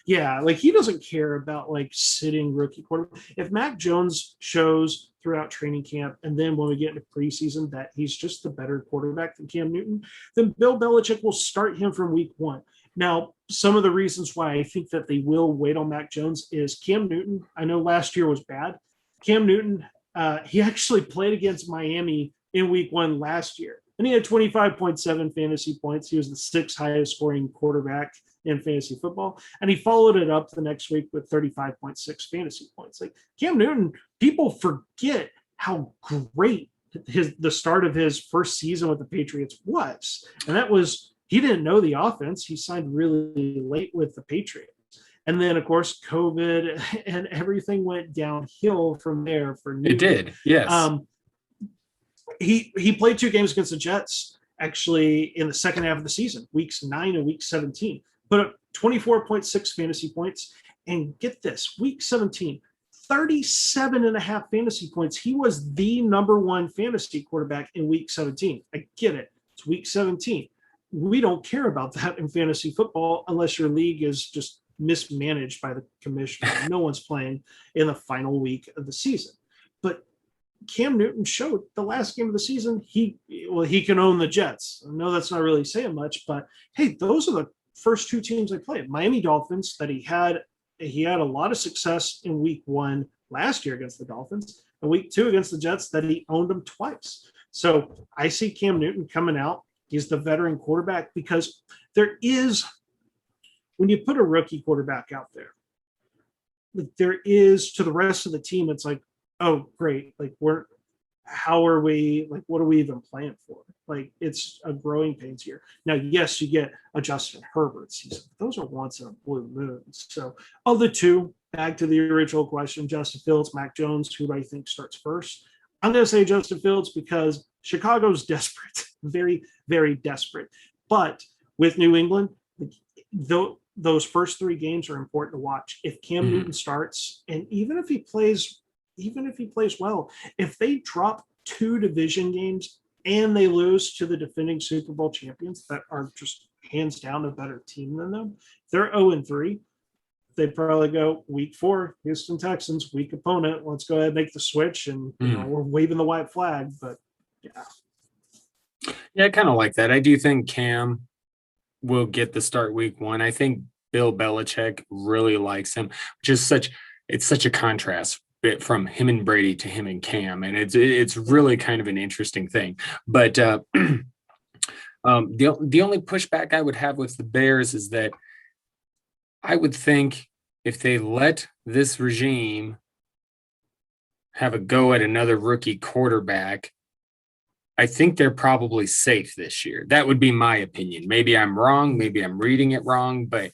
he doesn't care about like sitting rookie quarterback. If Mac Jones shows throughout training camp, and then when we get into preseason that he's just the better quarterback than Cam Newton, then Bill Belichick will start him from week 1. Now, some of the reasons why I think that they will wait on Mac Jones is Cam Newton. I know last year was bad. Cam Newton, he actually played against Miami in week 1 last year, and he had 25.7 fantasy points. He was the 6th highest scoring quarterback in fantasy football. And he followed it up the next week with 35.6 fantasy points. Like Cam Newton, people forget how great the start of his first season with the Patriots was. And that was, he didn't know the offense. He signed really late with the Patriots. And then, of course, COVID and everything went downhill from there for Newton. It did, yes. He played 2 games against the Jets, actually, in the second half of the season, weeks 9 and week 17. Put up 24.6 fantasy points. And get this, week 17, 37.5 fantasy points. He was the number 1 fantasy quarterback in week 17. I get it. It's week 17. We don't care about that in fantasy football unless your league is just mismanaged by the commissioner. No one's playing in the final week of the season. But Cam Newton showed the last game of the season, he can own the Jets. I know that's not really saying much, but hey, those are the first 2 teams I played. Miami Dolphins, that he had a lot of success in week 1 last year against the Dolphins, and week 2 against the Jets that he owned them twice. So I see Cam Newton coming out. He's the veteran quarterback because there is when you put a rookie quarterback out there, there is to the rest of the team, it's like, oh, great. Like, how are we, like, what are we even playing for? Like, it's a growing pains here. Now, yes, you get a Justin Herbert season. Those are once in a blue moon. So, of the two, back to the original question, Justin Fields, Mac Jones, who do I think starts first? I'm going to say Justin Fields because Chicago's desperate, very, very desperate. But with New England, those first 3 games are important to watch. If Cam Newton starts, and even if he plays well, if they drop 2 division games and they lose to the defending Super Bowl champions that are just hands down a better team than them, they're 0-3. They probably go week 4, Houston Texans, weak opponent. Let's go ahead and make the switch, and we're waving the white flag. But yeah, I kind of like that. I do think Cam will get the start week 1. I think Bill Belichick really likes him, which is such a contrast bit from him and Brady to him and Cam, and it's really kind of an interesting thing. But the only pushback I would have with the Bears is that I would think if they let this regime have a go at another rookie quarterback, I think they're probably safe this year. That would be my opinion. Maybe I'm wrong. Maybe I'm reading it wrong. But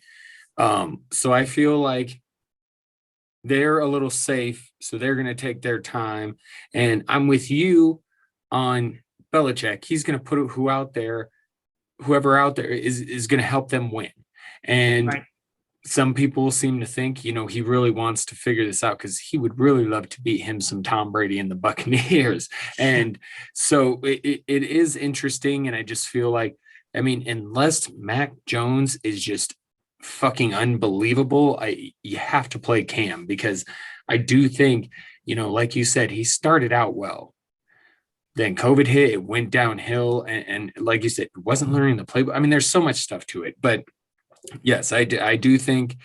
so I feel like they're a little safe. So they're going to take their time. And I'm with you on Belichick. He's going to put whoever out there is going to help them win. And right. Some people seem to think, he really wants to figure this out because he would really love to beat him some Tom Brady and the Buccaneers. And so it is interesting. And I just feel like, unless Mac Jones is just fucking unbelievable, you have to play Cam, because I do think, like you said, he started out well. Then COVID hit, it went downhill. And like you said, wasn't learning the playbook. There's so much stuff to it, but yes, I do think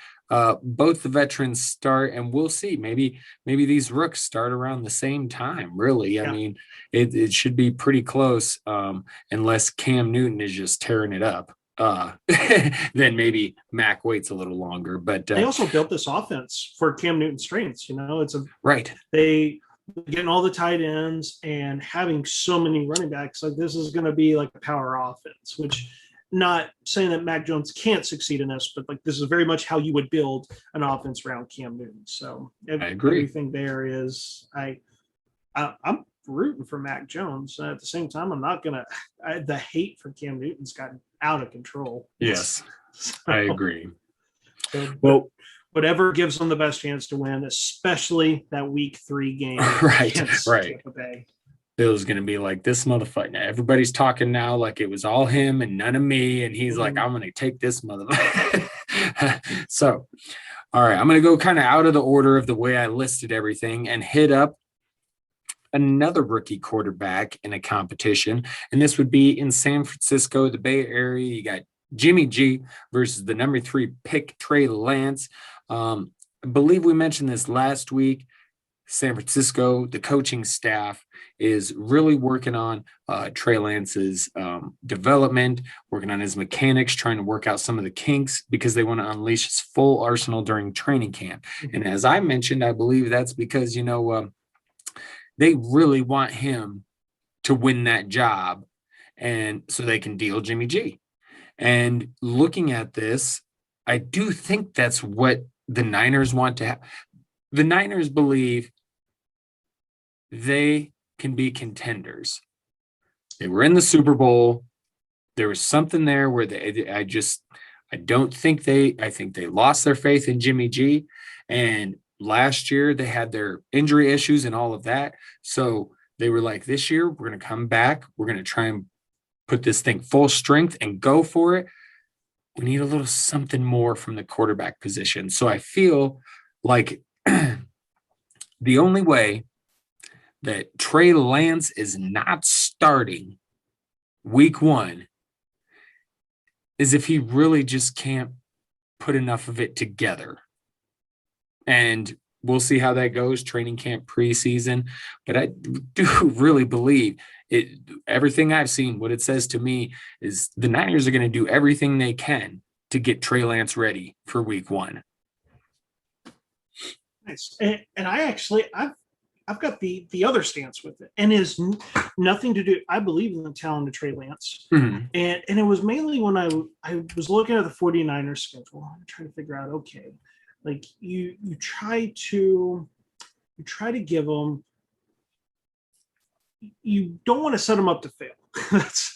both the veterans start, and we'll see. Maybe these rooks start around the same time. Really, yeah. It should be pretty close, unless Cam Newton is just tearing it up. Then maybe Mac waits a little longer. But they also built this offense for Cam Newton's strengths. It's right. They getting all the tight ends and having so many running backs. Like, this is going to be like a power offense, which. Not saying that Mac Jones can't succeed in this, but like, this is very much how you would build an offense around Cam Newton. So I agree. Everything there is, I'm rooting for Mac Jones. At the same time, I'm not gonna. The hate for Cam Newton's gotten out of control. Yes, so, I agree. Well, whatever gives them the best chance to win, especially that week 3 game. Right. Tampa Bay. Bill's going to be like, this motherfucker. Now, everybody's talking now like it was all him and none of me. And he's like, I'm going to take this motherfucker. So, all right, I'm going to go kind of out of the order of the way I listed everything and hit up another rookie quarterback in a competition. And this would be in San Francisco, the Bay Area. You got Jimmy G versus the number 3 pick, Trey Lance. I believe we mentioned this last week. San Francisco, the coaching staff is really working on Trey Lance's development, working on his mechanics, trying to work out some of the kinks because they want to unleash his full arsenal during training camp. Mm-hmm. And as I mentioned, I believe that's because, they really want him to win that job, and so they can deal Jimmy G. And looking at this, I do think that's what the Niners want to have. The Niners believe they can be contenders. They were in the Super Bowl. There was something there where I think they lost their faith in Jimmy G. And last year they had their injury issues and all of that. So they were like, this year we're going to come back. We're going to try and put this thing full strength and go for it. We need a little something more from the quarterback position. So I feel like the only way that Trey Lance is not starting week 1 is if he really just can't put enough of it together. And we'll see how that goes, training camp preseason. But I do really believe it. Everything I've seen, what it says to me is the Niners are going to do everything they can to get Trey Lance ready for week 1. Nice. And I've got the other stance with it, and is nothing to do. I believe in the talent of Trey Lance, Mm-hmm. and it was mainly when I was looking at the 49ers schedule. I'm trying to figure out, okay, like you try to give them. You don't want to set them up to fail.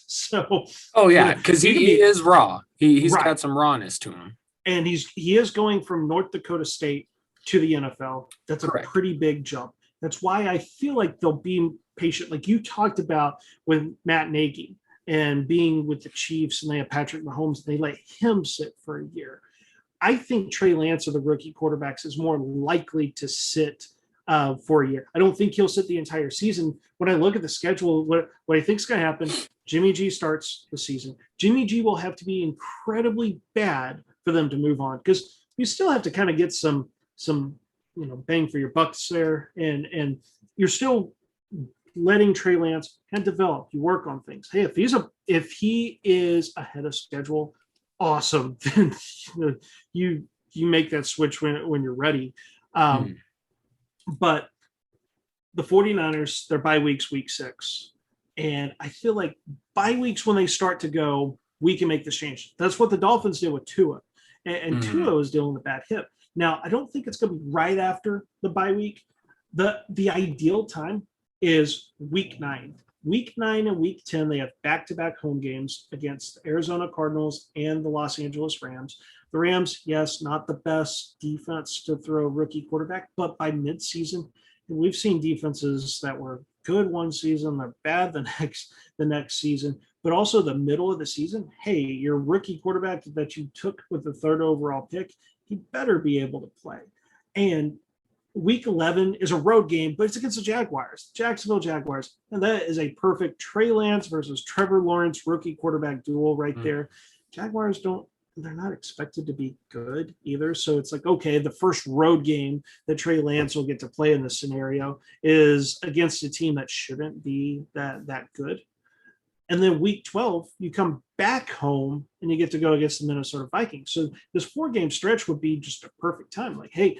So. Oh yeah, because he is raw. He's right. got some rawness to him, and he is going from North Dakota State to the NFL. That's Correct. A pretty big jump. That's why I feel like they'll be patient. Like you talked about with Matt Nagy and being with the Chiefs, and they have Patrick Mahomes, they let him sit for a year. I think Trey Lance of the rookie quarterbacks is more likely to sit for a year. I don't think he'll sit the entire season. When I look at the schedule, what I think is going to happen, Jimmy G starts the season. Jimmy G will have to be incredibly bad for them to move on, because you still have to kind of get some bang for your bucks there, and you're still letting Trey Lance kind of develop. You work on things. Hey, if he is ahead of schedule, awesome. Then you make that switch when you're ready. But the 49ers, their bye week's week 6. And I feel like bye weeks, when they start to go, we can make this change. That's what the Dolphins did with Tua. And Tua was dealing with a bad hip. Now, I don't think it's going to be right after the bye week. The ideal time is week 9. Week 9 and week 10, they have back-to-back home games against the Arizona Cardinals and the Los Angeles Rams. The Rams, yes, not the best defense to throw a rookie quarterback, but by midseason, we've seen defenses that were good one season, they're bad the next season, but also the middle of the season. Hey, your rookie quarterback that you took with the 3rd overall pick, he better be able to play. And week 11 is a road game, but it's against the Jaguars, Jacksonville Jaguars. And that is a perfect Trey Lance versus Trevor Lawrence rookie quarterback duel right there. Jaguars they're not expected to be good either. So it's like, okay, the first road game that Trey Lance will get to play in this scenario is against a team that shouldn't be that good. And then week 12, you come back home and you get to go against the Minnesota Vikings. So this 4-game stretch would be just a perfect time. Like, hey,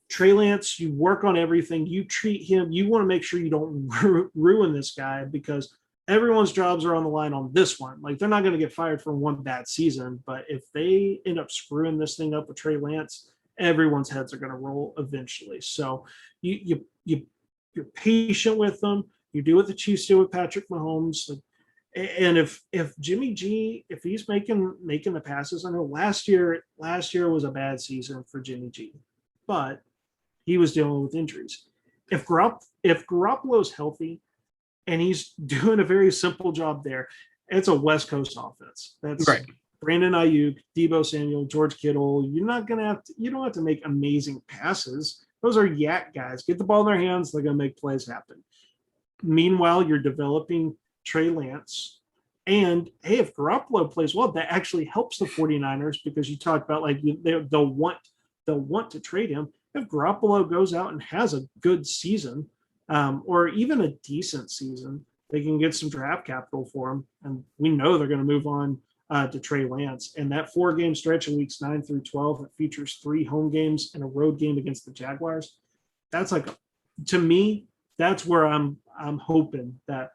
Trey Lance, you work on everything. You treat him. You want to make sure you don't ruin this guy, because everyone's jobs are on the line on this one. Like, they're not going to get fired for one bad season, but if they end up screwing this thing up with Trey Lance, everyone's heads are going to roll eventually. So you're patient with them. You do what the Chiefs do with Patrick Mahomes. And if Jimmy G, if he's making the passes, I know last year was a bad season for Jimmy G, but he was dealing with injuries. If Garoppolo's healthy, and he's doing a very simple job there, it's a West Coast offense. That's right. Brandon Ayuk, Deebo Samuel, George Kittle. You don't have to make amazing passes. Those are yak guys. Get the ball in their hands, they're going to make plays happen. Meanwhile, you're developing Trey Lance. And hey, if Garoppolo plays well, that actually helps the 49ers, because you talk about like they'll want to trade him. If Garoppolo goes out and has a good season, or even a decent season, they can get some draft capital for him. And we know they're going to move on to Trey Lance. And that 4-game stretch in weeks 9 through 12, it features 3 home games and a road game against the Jaguars. That's like, to me, that's where I'm hoping that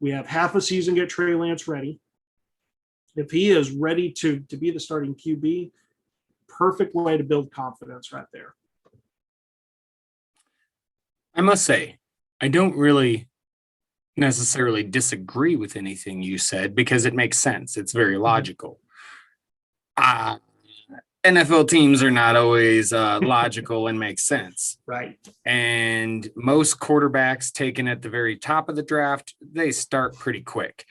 we have half a season, get Trey Lance ready. If he is ready to be the starting QB, perfect way to build confidence right there. I must say, I don't really necessarily disagree with anything you said, because it makes sense. It's very logical. NFL teams are not always logical and make sense. Right. And most quarterbacks taken at the very top of the draft, they start pretty quick.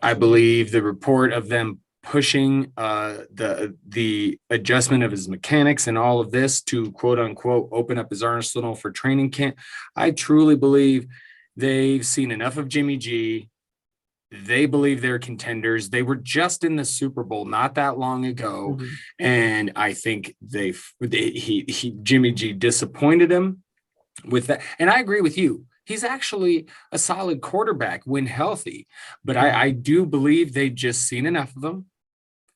I believe the report of them pushing the adjustment of his mechanics and all of this to quote unquote open up his arsenal for training camp. I truly believe they've seen enough of Jimmy G. They believe they're contenders. They were just in the Super Bowl not that long ago. Mm-hmm. And I think Jimmy G disappointed him with that. And I agree with you. He's actually a solid quarterback when healthy, but I do believe they've just seen enough of him.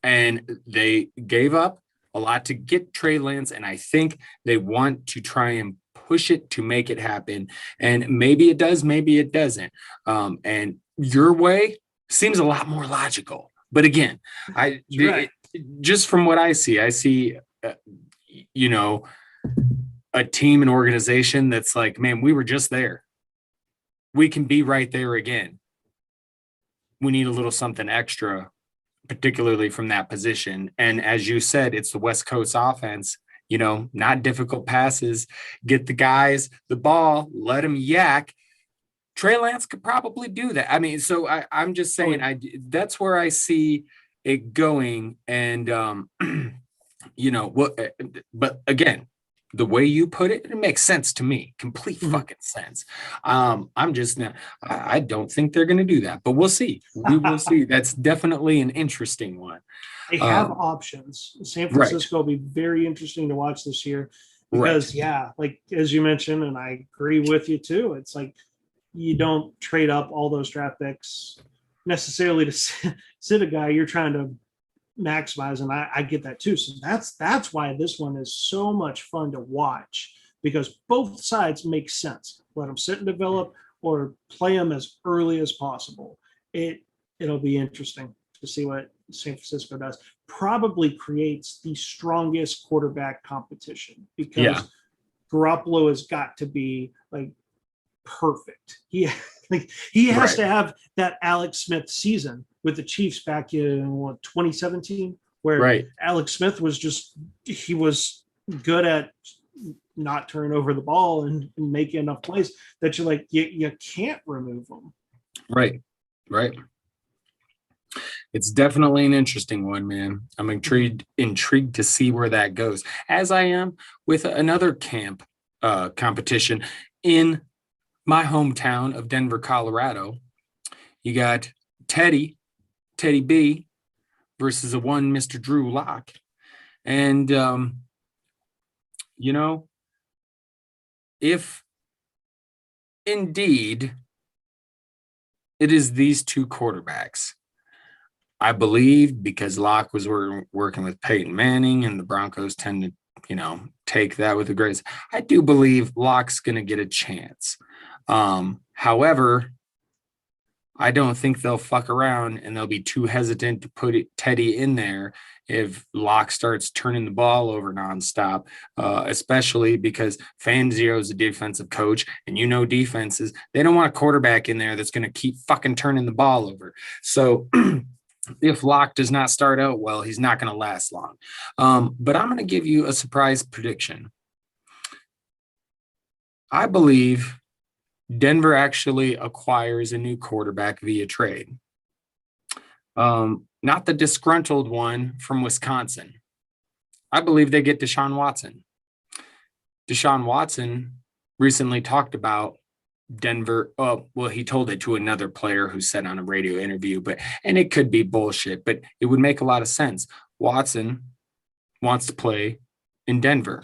and they gave up a lot to get Trey Lance, and I think they want to try and push it to make it happen. And maybe it does, maybe it doesn't. And your way seems a lot more logical. But again, just from what I see, you know, a team and organization that's like, man, we were just there. We can be right there again. We need a little something extra, particularly from that position. And as you said, it's the West Coast offense, you know, not difficult passes, get the guys the ball, let them yak. Trey Lance could probably do that. I mean, so I'm just saying, that's where I see it going. And, you know, what, but again, the way you put it, it makes sense to me. Complete fucking sense. I'm just not, I don't think they're going to do that, but we'll see. We will see. That's definitely an interesting one. They have options. San Francisco will be very interesting to watch this year because, like as you mentioned, and I agree with you too, it's like you don't trade up all those draft picks necessarily to sit a guy you're trying to maximize, and I get that too. So that's why this one is so much fun to watch, because both sides make sense. Let them sit and develop, or play them as early as possible. It'll be interesting to see what San Francisco does. Probably creates the strongest quarterback competition, because Garoppolo has got to be like perfect. He has to have that Alex Smith season with the Chiefs back in 2017, where Alex Smith was he was good at not turning over the ball and making enough plays that you're like, you can't remove them. Right. It's definitely an interesting one, man. I'm intrigued to see where that goes, as I am with another competition in my hometown of Denver, Colorado. You got Teddy B versus a one Mr. Drew Lock. And, you know, if indeed it is these two quarterbacks, I believe, because Locke was working with Peyton Manning and the Broncos tend to, you know, take that with the grace, I do believe Locke's going to get a chance. However, I don't think they'll fuck around and they'll be too hesitant to put Teddy in there if Locke starts turning the ball over nonstop, especially because Fangio is a defensive coach, and you know defenses, they don't want a quarterback in there that's going to keep fucking turning the ball over. So if Locke does not start out well, he's not going to last long. But I'm going to give you a surprise prediction. I believe Denver actually acquires a new quarterback via trade. Not the disgruntled one from Wisconsin. I believe they get Deshaun Watson. Deshaun Watson recently talked about Denver. Oh, well, he told it to another player who said on a radio interview, and it could be bullshit, but it would make a lot of sense. Watson wants to play in Denver.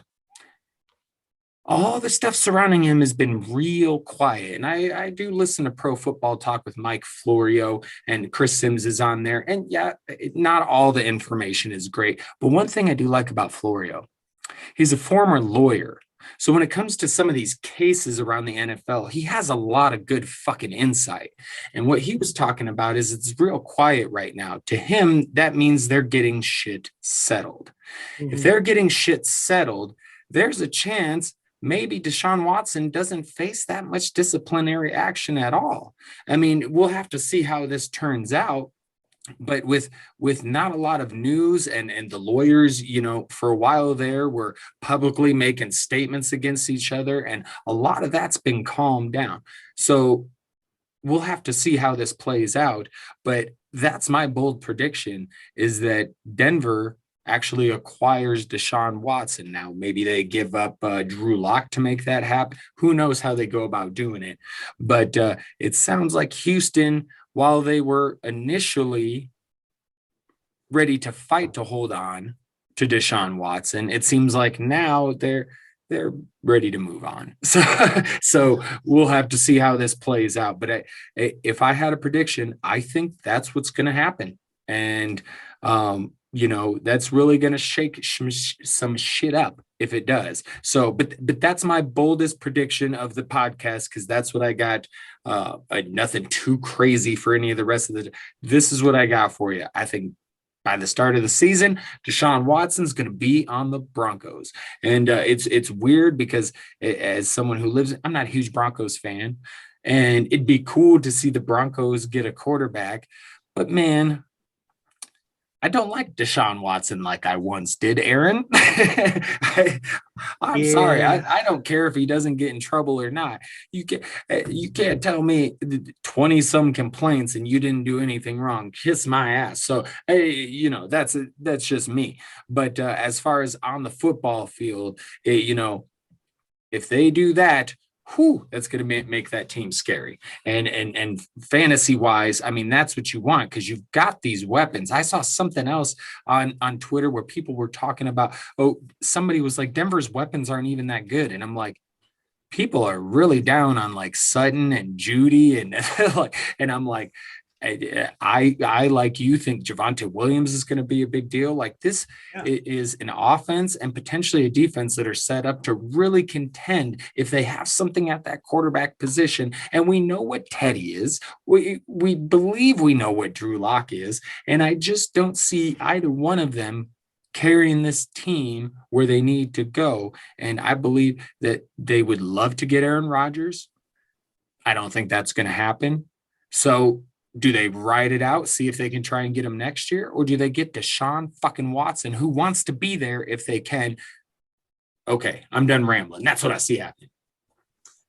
All the stuff surrounding him has been real quiet. And I do listen to Pro Football Talk with Mike Florio, and Chris Sims is on there. And not all the information is great. But one thing I do like about Florio, he's a former lawyer. So when it comes to some of these cases around the NFL, he has a lot of good fucking insight. And what he was talking about is it's real quiet right now. To him, that means they're getting shit settled. Mm-hmm. If they're getting shit settled, there's a chance maybe Deshaun Watson doesn't face that much disciplinary action at all. I mean, we'll have to see how this turns out. But with not a lot of news, and the lawyers, you know, for a while there were publicly making statements against each other, and a lot of that's been calmed down. So we'll have to see how this plays out. But that's my bold prediction, is that Denver actually acquires Deshaun Watson. Now, maybe they give up Drew Lock to make that happen. Who knows how they go about doing it? But it sounds like Houston, while they were initially ready to fight to hold on to Deshaun Watson, it seems like now they're ready to move on. So we'll have to see how this plays out. But if I had a prediction, I think that's what's going to happen. And that's really going to shake some shit up if it does. So, but that's my boldest prediction of the podcast, because that's what I got. Nothing too crazy for any of the rest of the. This is what I got for you. I think by the start of the season, Deshaun Watson's going to be on the Broncos, and it's weird because as someone who lives, I'm not a huge Broncos fan, and it'd be cool to see the Broncos get a quarterback, but man, I don't like Deshaun Watson like I once did, Aaron. I'm sorry. Yeah. I don't care if he doesn't get in trouble or not. You can't tell me 20 some complaints and you didn't do anything wrong. Kiss my ass. So hey, that's just me. But as far as on the football field, if they do that, that's going to make that team scary. And fantasy wise, I mean, that's what you want, because you've got these weapons. I saw something else on Twitter where people were talking about, somebody was like, Denver's weapons aren't even that good. And I'm like, people are really down on like Sutton and Judy and and I'm like, I like you think Javonte Williams is going to be a big deal. Like this is an offense and potentially a defense that are set up to really contend if they have something at that quarterback position. And we know what Teddy is. We believe we know what Drew Lock is, and I just don't see either one of them carrying this team where they need to go. And I believe that they would love to get Aaron Rodgers. I don't think that's going to happen. So do they ride it out, see if they can try and get him next year? Or do they get Deshaun fucking Watson, who wants to be there if they can? Okay, I'm done rambling. That's what I see happening.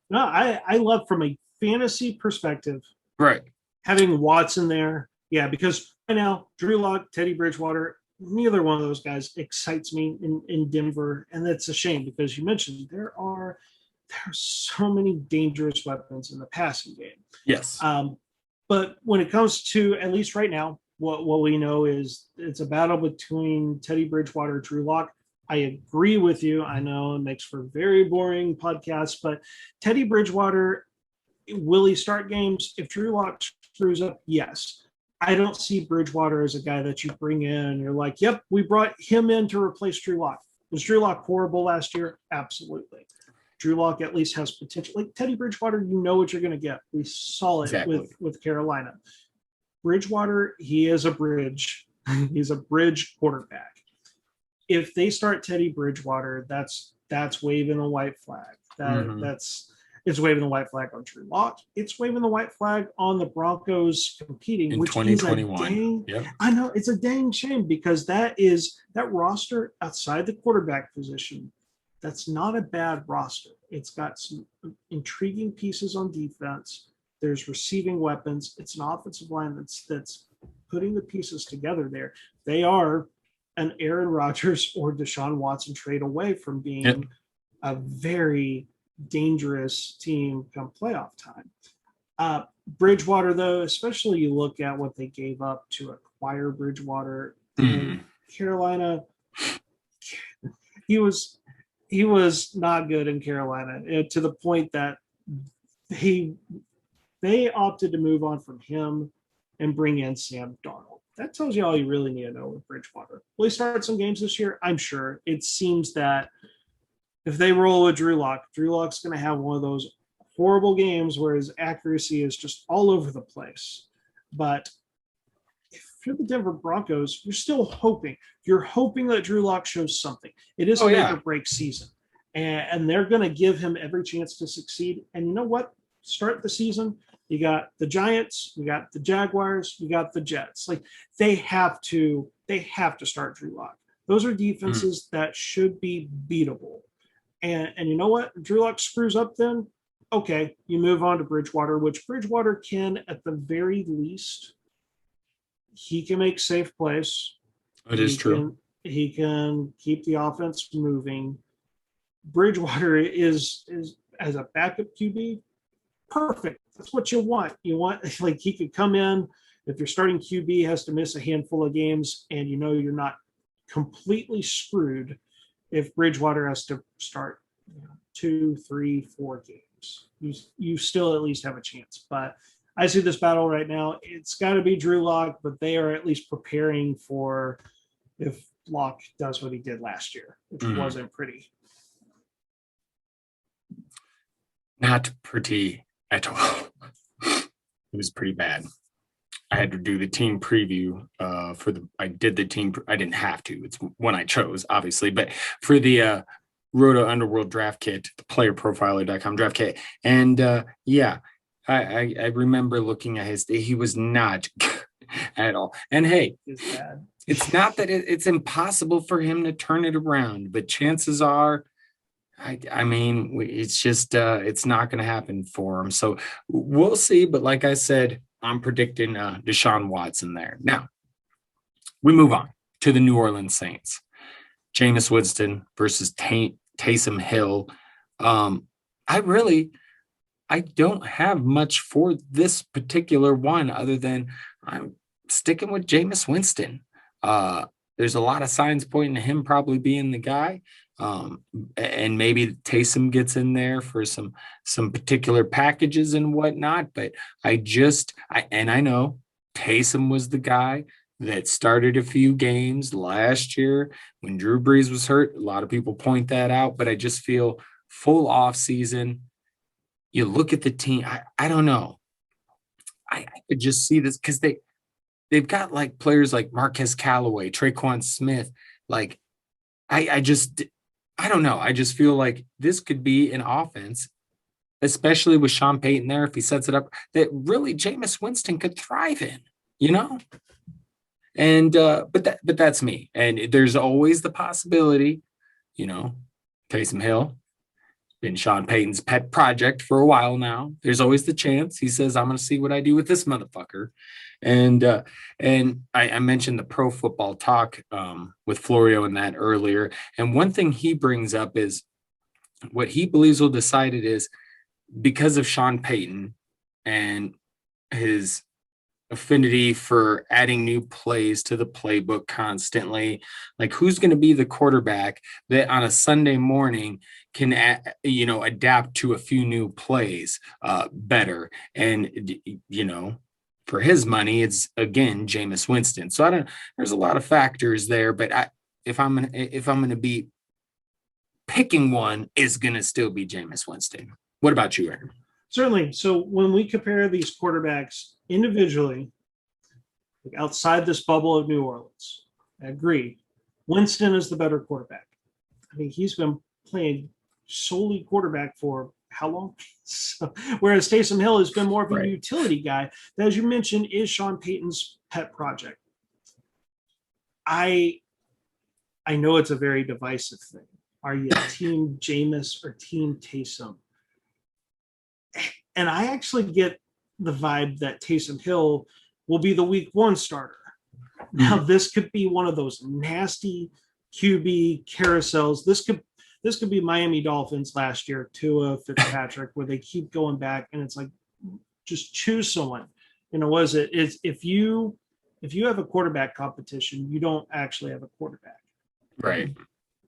No, I love from a fantasy perspective, right, having Watson there. Yeah, because right now, Drew Lock, Teddy Bridgewater, neither one of those guys excites me in Denver. And that's a shame, because you mentioned there are so many dangerous weapons in the passing game. Yes. But when it comes to, at least right now, what we know is it's a battle between Teddy Bridgewater, Drew Lock. I agree with you. I know it makes for very boring podcasts, but Teddy Bridgewater, will he start games? If Drew Lock screws up, yes. I don't see Bridgewater as a guy that you bring in and you're like, yep, we brought him in to replace Drew Lock. Was Drew Lock horrible last year? Absolutely. Drew Lock at least has potential. Like Teddy Bridgewater, you know what you're going to get. We saw it exactly with Carolina. Bridgewater, he is a bridge. He's a bridge quarterback. If they start Teddy Bridgewater, that's waving a white flag. It's waving the white flag on Drew Lock. It's waving the white flag on the Broncos competing in which 2021. Yep. I know it's a dang shame, because that roster outside the quarterback position, that's not a bad roster. It's got some intriguing pieces on defense. There's receiving weapons. It's an offensive line that's putting the pieces together there. They are an Aaron Rodgers or Deshaun Watson trade away from being a very dangerous team come playoff time. Bridgewater, though, especially you look at what they gave up to acquire Bridgewater in Carolina, he was not good in Carolina, to the point that they opted to move on from him and bring in Sam Darnold. That tells you all you really need to know with Bridgewater. Will he start some games this year? I'm sure. It seems that if they roll with Drew Lock's going to have one of those horrible games where his accuracy is just all over the place. But if you're the Denver Broncos, you're still hoping. You're hoping that Drew Lock shows something. It is a make or break season. And they're going to give him every chance to succeed. And you know what? Start the season. You got the Giants, you got the Jaguars, you got the Jets. Like they have to start Drew Lock. Those are defenses that should be beatable. And you know what? If Drew Lock screws up, then okay, you move on to Bridgewater, which Bridgewater can, at the very least, he can make safe plays. It is true. He can keep the offense moving. Bridgewater is as a backup QB, perfect. That's what you want. You want, like, he could come in if your starting QB has to miss a handful of games, and you know you're not completely screwed if Bridgewater has to start 2, 3, 4 games. You still at least have a chance. But I see this battle right now. It's got to be Drew Lock, but they are at least preparing for if Locke does what he did last year, which wasn't pretty. Not pretty at all. It was pretty bad. I had to do the team preview I didn't have to. It's one I chose, obviously, but for the Roto Underworld draft kit, the playerprofiler.com draft kit. And I remember looking at he was not at all. And hey, it's not that it's impossible for him to turn it around, but chances are, I mean, it's just it's not going to happen for him. So we'll see. But like I said, I'm predicting Deshaun Watson there. Now, we move on to the New Orleans Saints. Jameis Winston versus Taysom Hill. I don't have much for this particular one other than I'm sticking with Jameis Winston. There's a lot of signs pointing to him probably being the guy. And maybe Taysom gets in there for some particular packages and whatnot. But I know Taysom was the guy that started a few games last year when Drew Brees was hurt. A lot of people point that out, but I just feel full off season. You look at the team. I don't know. I could just see this because they've got like players like Marquez Callaway, Traquan Smith. Like I don't know. I just feel like this could be an offense, especially with Sean Payton there, if he sets it up, that really Jameis Winston could thrive in, you know? And but that's me. And there's always the possibility, you know, Taysom Hill been Sean Payton's pet project for a while now. There's always the chance he says, I'm going to see what I do with this motherfucker. And I mentioned the Pro Football Talk with Florio and that earlier. And one thing he brings up is what he believes will decide it is because of Sean Payton and his affinity for adding new plays to the playbook constantly. Like, who's going to be the quarterback that on a Sunday morning can, adapt to a few new plays better? And, for his money, it's again Jameis Winston. So there's a lot of factors there, but if I'm gonna be picking one, is gonna still be Jameis Winston. What about you, Aaron? Certainly. So when we compare these quarterbacks individually, like outside this bubble of New Orleans, I agree. Winston is the better quarterback. I mean, he's been playing solely quarterback for how long? So, whereas Taysom Hill has been more of a utility guy that, as you mentioned, is Sean Payton's pet project. I know it's a very divisive thing. Are you team Jameis or team Taysom? And I actually get the vibe that Taysom Hill will be the week one starter. Now, this could be one of those nasty QB carousels. This could be Miami Dolphins last year, Tua Fitzpatrick, where they keep going back, and it's like, just choose someone. What is it? It's if you have a quarterback competition, you don't actually have a quarterback. Right.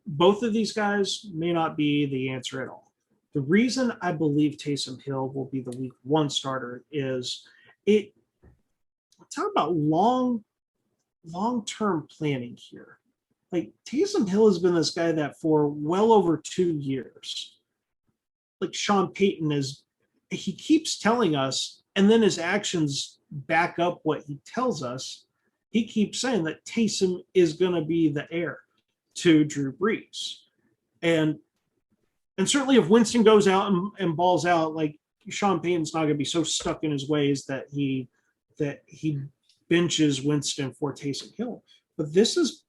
Both of these guys may not be the answer at all. The reason I believe Taysom Hill will be the week one starter is talk about long-term planning here. Like, Taysom Hill has been this guy that for well over 2 years, like Sean Payton he keeps telling us, and then his actions back up what he tells us. He keeps saying that Taysom is going to be the heir to Drew Brees. And certainly if Winston goes out and balls out, like, Sean Payton's not going to be so stuck in his ways that he benches Winston for Taysom Hill. But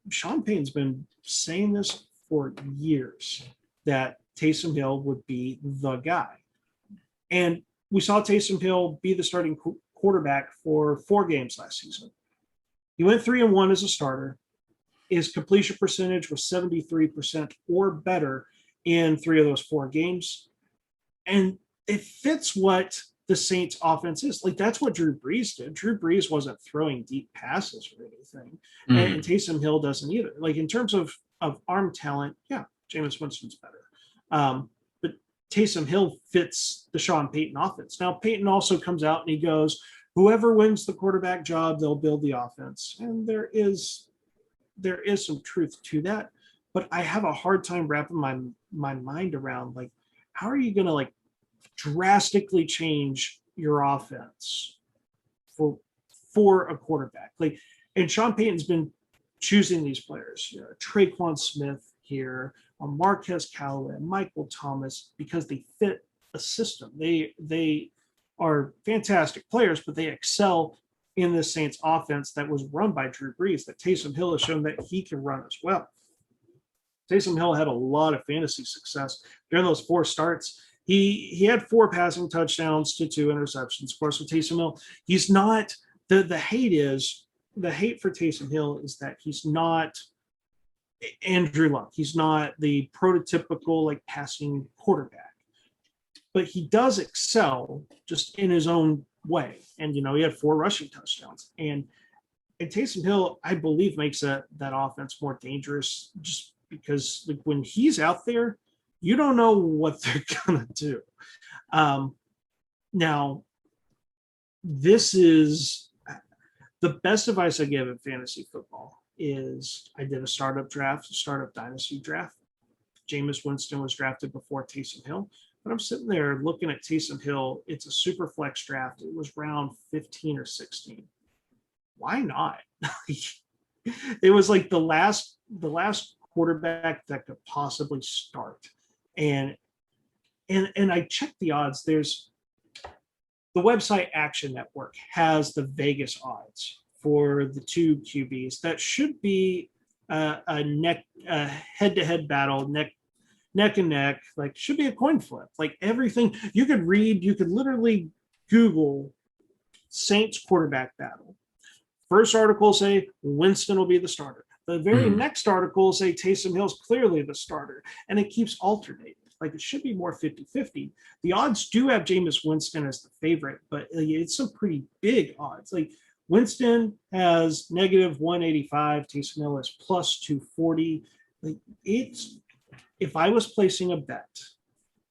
Sean Payton's been saying this for years, that Taysom Hill would be the guy. And we saw Taysom Hill be the starting quarterback for 4 games last season. He went 3-1 as a starter. His completion percentage was 73% or better in 3 of those 4 games. And it fits what the Saints offense is. Like, that's what Drew Brees did. Drew Brees wasn't throwing deep passes or anything. And Taysom Hill doesn't either. Like, in terms of arm talent, yeah, Jameis Winston's better. But Taysom Hill fits the Sean Payton offense. Now, Payton also comes out and he goes, whoever wins the quarterback job, they'll build the offense. And there is there is some truth to that, but I have a hard time wrapping my mind around, like, how are you going to like drastically change your offense for a quarterback? Like, and Sean Payton's been choosing these players, Traquan Smith here, Marquez Callaway, Michael Thomas, because they fit a system. They are fantastic players, but they excel in the Saints offense that was run by Drew Brees, that Taysom Hill has shown that he can run as well. Taysom Hill had a lot of fantasy success during those 4 starts. He had 4 passing touchdowns to 2 interceptions. Of course, with Taysom Hill, he's not the hate for Taysom Hill is that he's not Andrew Luck. He's not the prototypical like passing quarterback, but he does excel just in his own way. And he had 4 rushing touchdowns, and Taysom Hill, I believe, makes that offense more dangerous, just because like when he's out there, you don't know what they're gonna do. Now, this is the best advice I give in fantasy football. Is I did a startup dynasty draft. Jameis Winston was drafted before Taysom Hill. But I'm sitting there looking at Taysom Hill. It's a super flex draft. It was round 15 or 16. Why not? It was like the last quarterback that could possibly start. And I checked the odds. There's the website Action Network has the Vegas odds for the 2 QBs. That should be a head-to-head battle, neck and neck, like should be a coin flip. Like everything you could read, you could literally Google Saints quarterback battle. First article say Winston will be the starter. The very next article say Taysom Hill's clearly the starter, and it keeps alternating. Like it should be more 50-50. The odds do have Jameis Winston as the favorite, but it's some pretty big odds. Like Winston has -185, Taysom Hill is +240. Like it's, if I was placing a bet,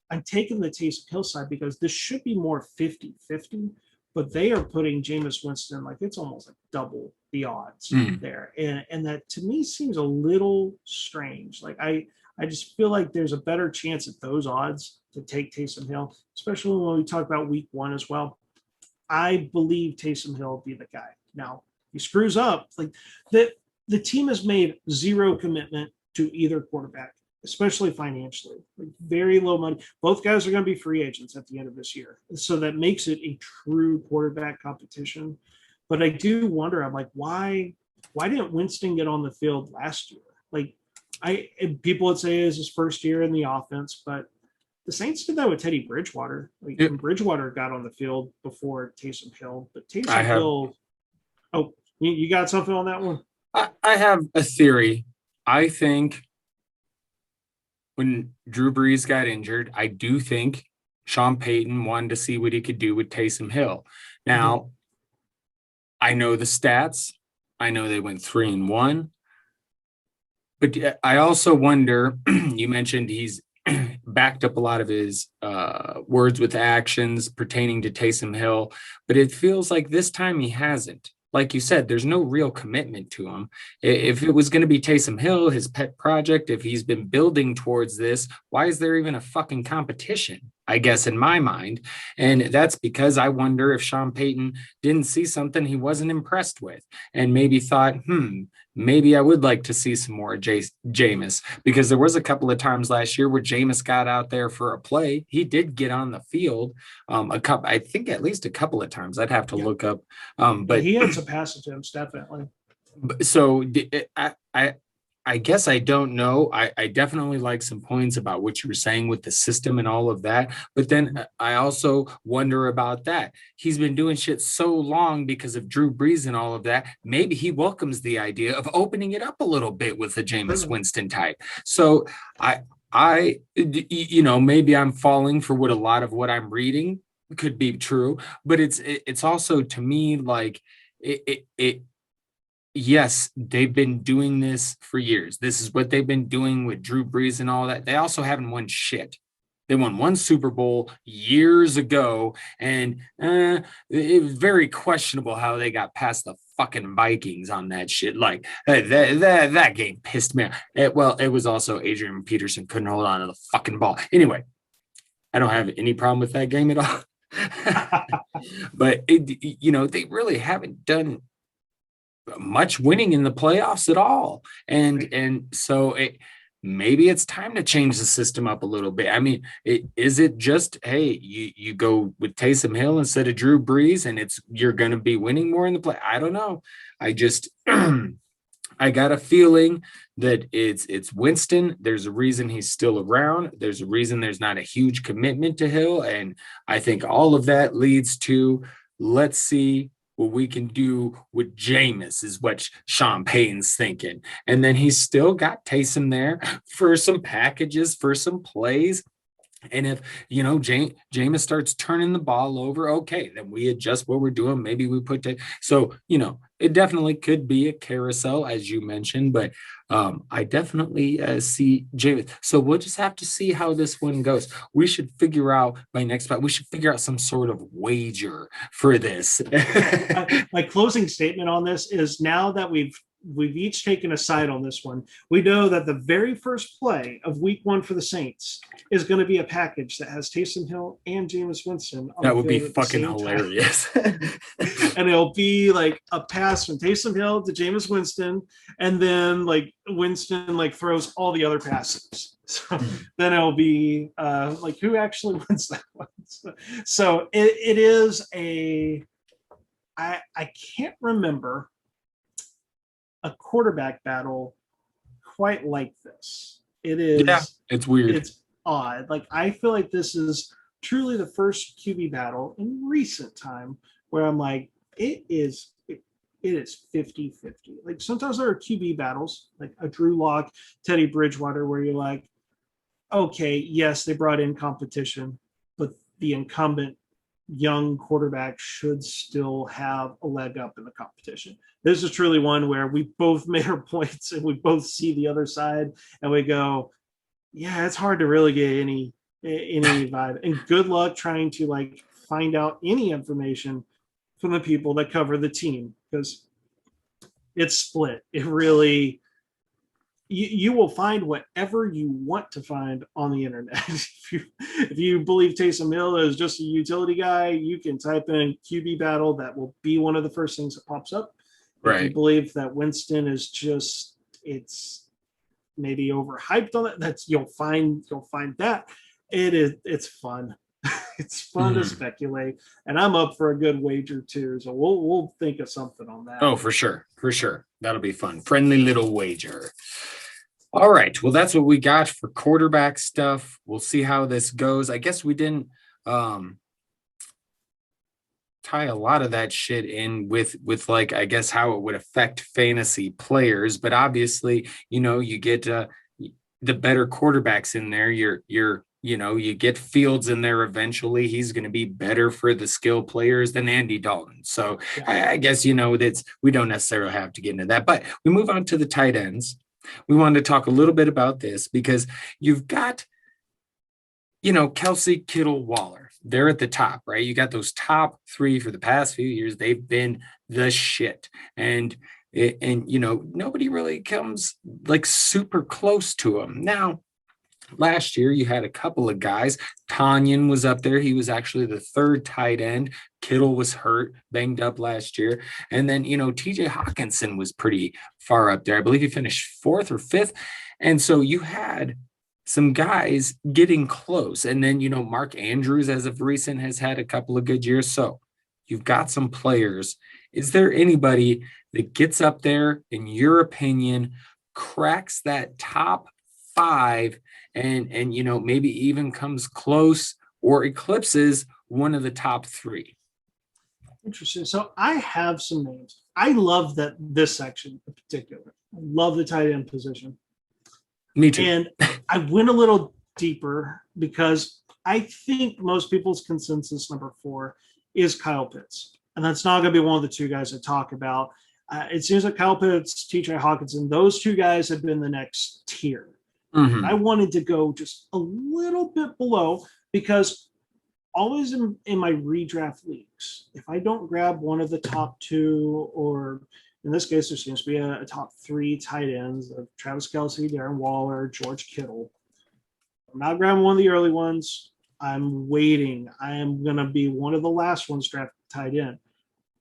I'm taking the Taysom Hill side because this should be more 50-50, but they are putting Jameis Winston like it's almost like double the odds there. And that to me seems a little strange. Like I just feel like there's a better chance at those odds to take Taysom Hill, especially when we talk about week 1 as well. I believe Taysom Hill will be the guy. Now, he screws up. Like the team has made 0 commitment to either quarterback, especially financially. Like very low money. Both guys are going to be free agents at the end of this year. So that makes it a true quarterback competition. But I do wonder, I'm like, why didn't Winston get on the field last year? Like people would say it was his first year in the offense, but the Saints did that with Teddy Bridgewater. Like Bridgewater got on the field before Taysom Hill, but Taysom Hill. Oh, you got something on that one? I have a theory. I think when Drew Brees got injured, I do think Sean Payton wanted to see what he could do with Taysom Hill. Now, I know the stats. I know they went 3-1. But I also wonder, you mentioned he's backed up a lot of his words with actions pertaining to Taysom Hill, but it feels like this time he hasn't. Like you said, there's no real commitment to him. If it was going to be Taysom Hill, his pet project, if he's been building towards this, why is there even a fucking competition? I guess in my mind. And that's because I wonder if Sean Payton didn't see something he wasn't impressed with and maybe thought, maybe I would like to see some more Jameis, because there was a couple of times last year where Jameis got out there for a play. He did get on the field I think at least a couple of times. I'd have to look up. But he had some pass attempts, definitely. So I guess I don't know. I definitely like some points about what you were saying with the system and all of that. But then I also wonder about that. He's been doing shit so long because of Drew Brees and all of that. Maybe he welcomes the idea of opening it up a little bit with the Jameis Winston type. So maybe I'm falling for what a lot of what I'm reading could be true. But it's also to me like yes, they've been doing this for years. This is what they've been doing with Drew Brees and all that. They also haven't won shit. They won 1 Super Bowl years ago, and it was very questionable how they got past the fucking Vikings on that shit. Like that game pissed me off. It was also Adrian Peterson couldn't hold on to the fucking ball. Anyway, I don't have any problem with that game at all. But they really haven't done much winning in the playoffs at all. And so maybe it's time to change the system up a little bit. I mean, is it just, hey, you go with Taysom Hill instead of Drew Brees and you're going to be winning more in the play? I don't know. I just I got a feeling that it's Winston. There's a reason he's still around. There's a reason there's not a huge commitment to Hill. And I think all of that leads to, let's see what we can do with Jameis, is what Sean Payton's thinking. And then he's still got Taysom there for some packages, for some plays. And if, Jameis starts turning the ball over, okay, then we adjust what we're doing. Maybe we put it. So, it definitely could be a carousel, as you mentioned, but I definitely see Jameis. So we'll just have to see how this one goes. We should figure out we should figure out some sort of wager for this. My closing statement on this is, now that we've each taken a side on this one, we know that the very first play of week 1 for the Saints is going to be a package that has Taysom Hill and Jameis Winston. That would be fucking hilarious. And it'll be like a pass from Taysom Hill to Jameis Winston, and then like Winston throws all the other passes. So then it'll be who actually wins that one. So it is I can't remember a quarterback battle quite like this. It is. Yeah, it's weird. It's odd. I feel like this is truly the first QB battle in recent time where I'm like, it is 50-50. Sometimes there are QB battles, like a Drew Lock, Teddy Bridgewater, where you're like, okay, yes, they brought in competition, but the incumbent young quarterback should still have a leg up in the competition. This is truly one where we both made our points and we both see the other side and we go, yeah, it's hard to really get any vibe. And good luck trying to find out any information from the people that cover the team, because it's split. It really, you will find whatever you want to find on the internet. If you believe Taysom Hill is just a utility guy, you can type in QB battle. That will be one of the first things that pops up. Right. If you believe that Winston is just, it's maybe overhyped on it, you'll find that. It's fun. It's fun to speculate, and I'm up for a good wager too. So we'll think of something on that. Oh, for sure. That'll be fun. Friendly little wager. All right. Well, that's what we got for quarterback stuff. We'll see how this goes. I guess we didn't tie a lot of that shit in with I guess how it would affect fantasy players, but obviously, you get the better quarterbacks in there. You get Fields in there eventually. He's going to be better for the skill players than Andy Dalton. So yeah. I guess, we don't necessarily have to get into that, but we move on to the tight ends. We wanted to talk a little bit about this because you've got, Kelsey, Kittle, Waller. They're at the top, right? You got those top 3 for the past few years. They've been the shit. And nobody really comes super close to them. Now, last year, you had a couple of guys. Tanyan was up there. He was actually the 3rd tight end. Kittle was hurt, banged up last year. And then, TJ Hawkinson was pretty far up there. I believe he finished 4th or 5th. And so you had some guys getting close. And then, Mark Andrews, as of recent, has had a couple of good years. So you've got some players. Is there anybody that gets up there, in your opinion, cracks that top 5 and maybe even comes close or eclipses one of the top 3? Interesting. So I have some names. I love this section in particular. I love the tight end position. Me too. And I went a little deeper because I think most people's consensus number 4 is Kyle Pitts. And that's not going to be one of the 2 guys I talk about. It seems like Kyle Pitts, TJ Hawkinson, those 2 guys have been the next tier. Mm-hmm. I wanted to go just a little bit below because always in my redraft leagues, if I don't grab one of the top two, or in this case, there seems to be a top three tight ends of Travis Kelce, Darren Waller, George Kittle. I'm not grabbing one of the early ones. I'm waiting. I am going to be one of the last ones drafted tight end.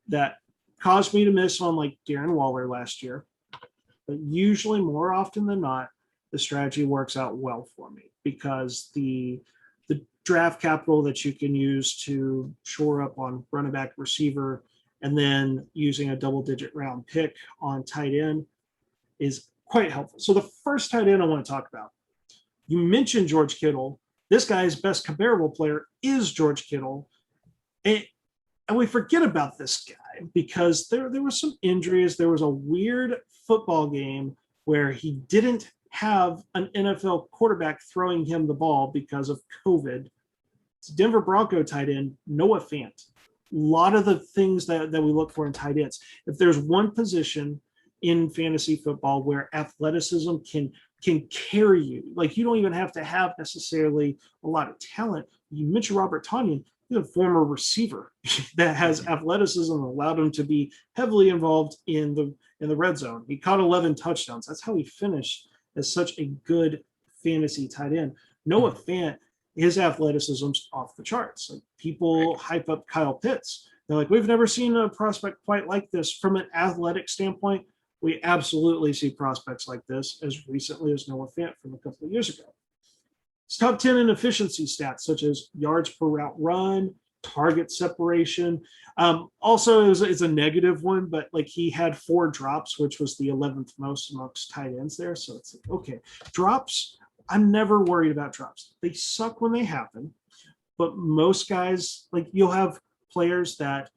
That caused me to miss on like Darren Waller last year. But usually, more often than not, the strategy works out well for me because the draft capital that you can use to shore up on running back, receiver, and then using a double-digit round pick on tight end is quite helpful. So the first tight end I want to talk about, you mentioned George Kittle. This guy's best comparable player is George Kittle. And we forget about this guy because there were some injuries. There was a weird football game where he didn't have an NFL quarterback throwing him the ball because of COVID. It's Denver Bronco tight end, Noah Fant. A lot of the things that we look for in tight ends. If there's one position in fantasy football where athleticism can carry you, like you don't even have to have necessarily a lot of talent. You mentioned Robert Tonyan, he's a former receiver that has athleticism that allowed him to be heavily involved in the red zone. He caught 11 touchdowns. That's how he finished as such a good fantasy tight end. Noah Fant, his athleticism's off the charts. Like people hype up Kyle Pitts. They're like, we've never seen a prospect quite like this. From an athletic standpoint, we absolutely see prospects like this as recently as Noah Fant from a couple of years ago. It's top 10 in efficiency stats, such as yards per route run, target separation. Also, it's a negative one, but like he had 4 drops, which was the 11th most amongst tight ends there. So it's like, okay, drops, I'm never worried about drops. They suck when they happen, but most guys, like you'll have players that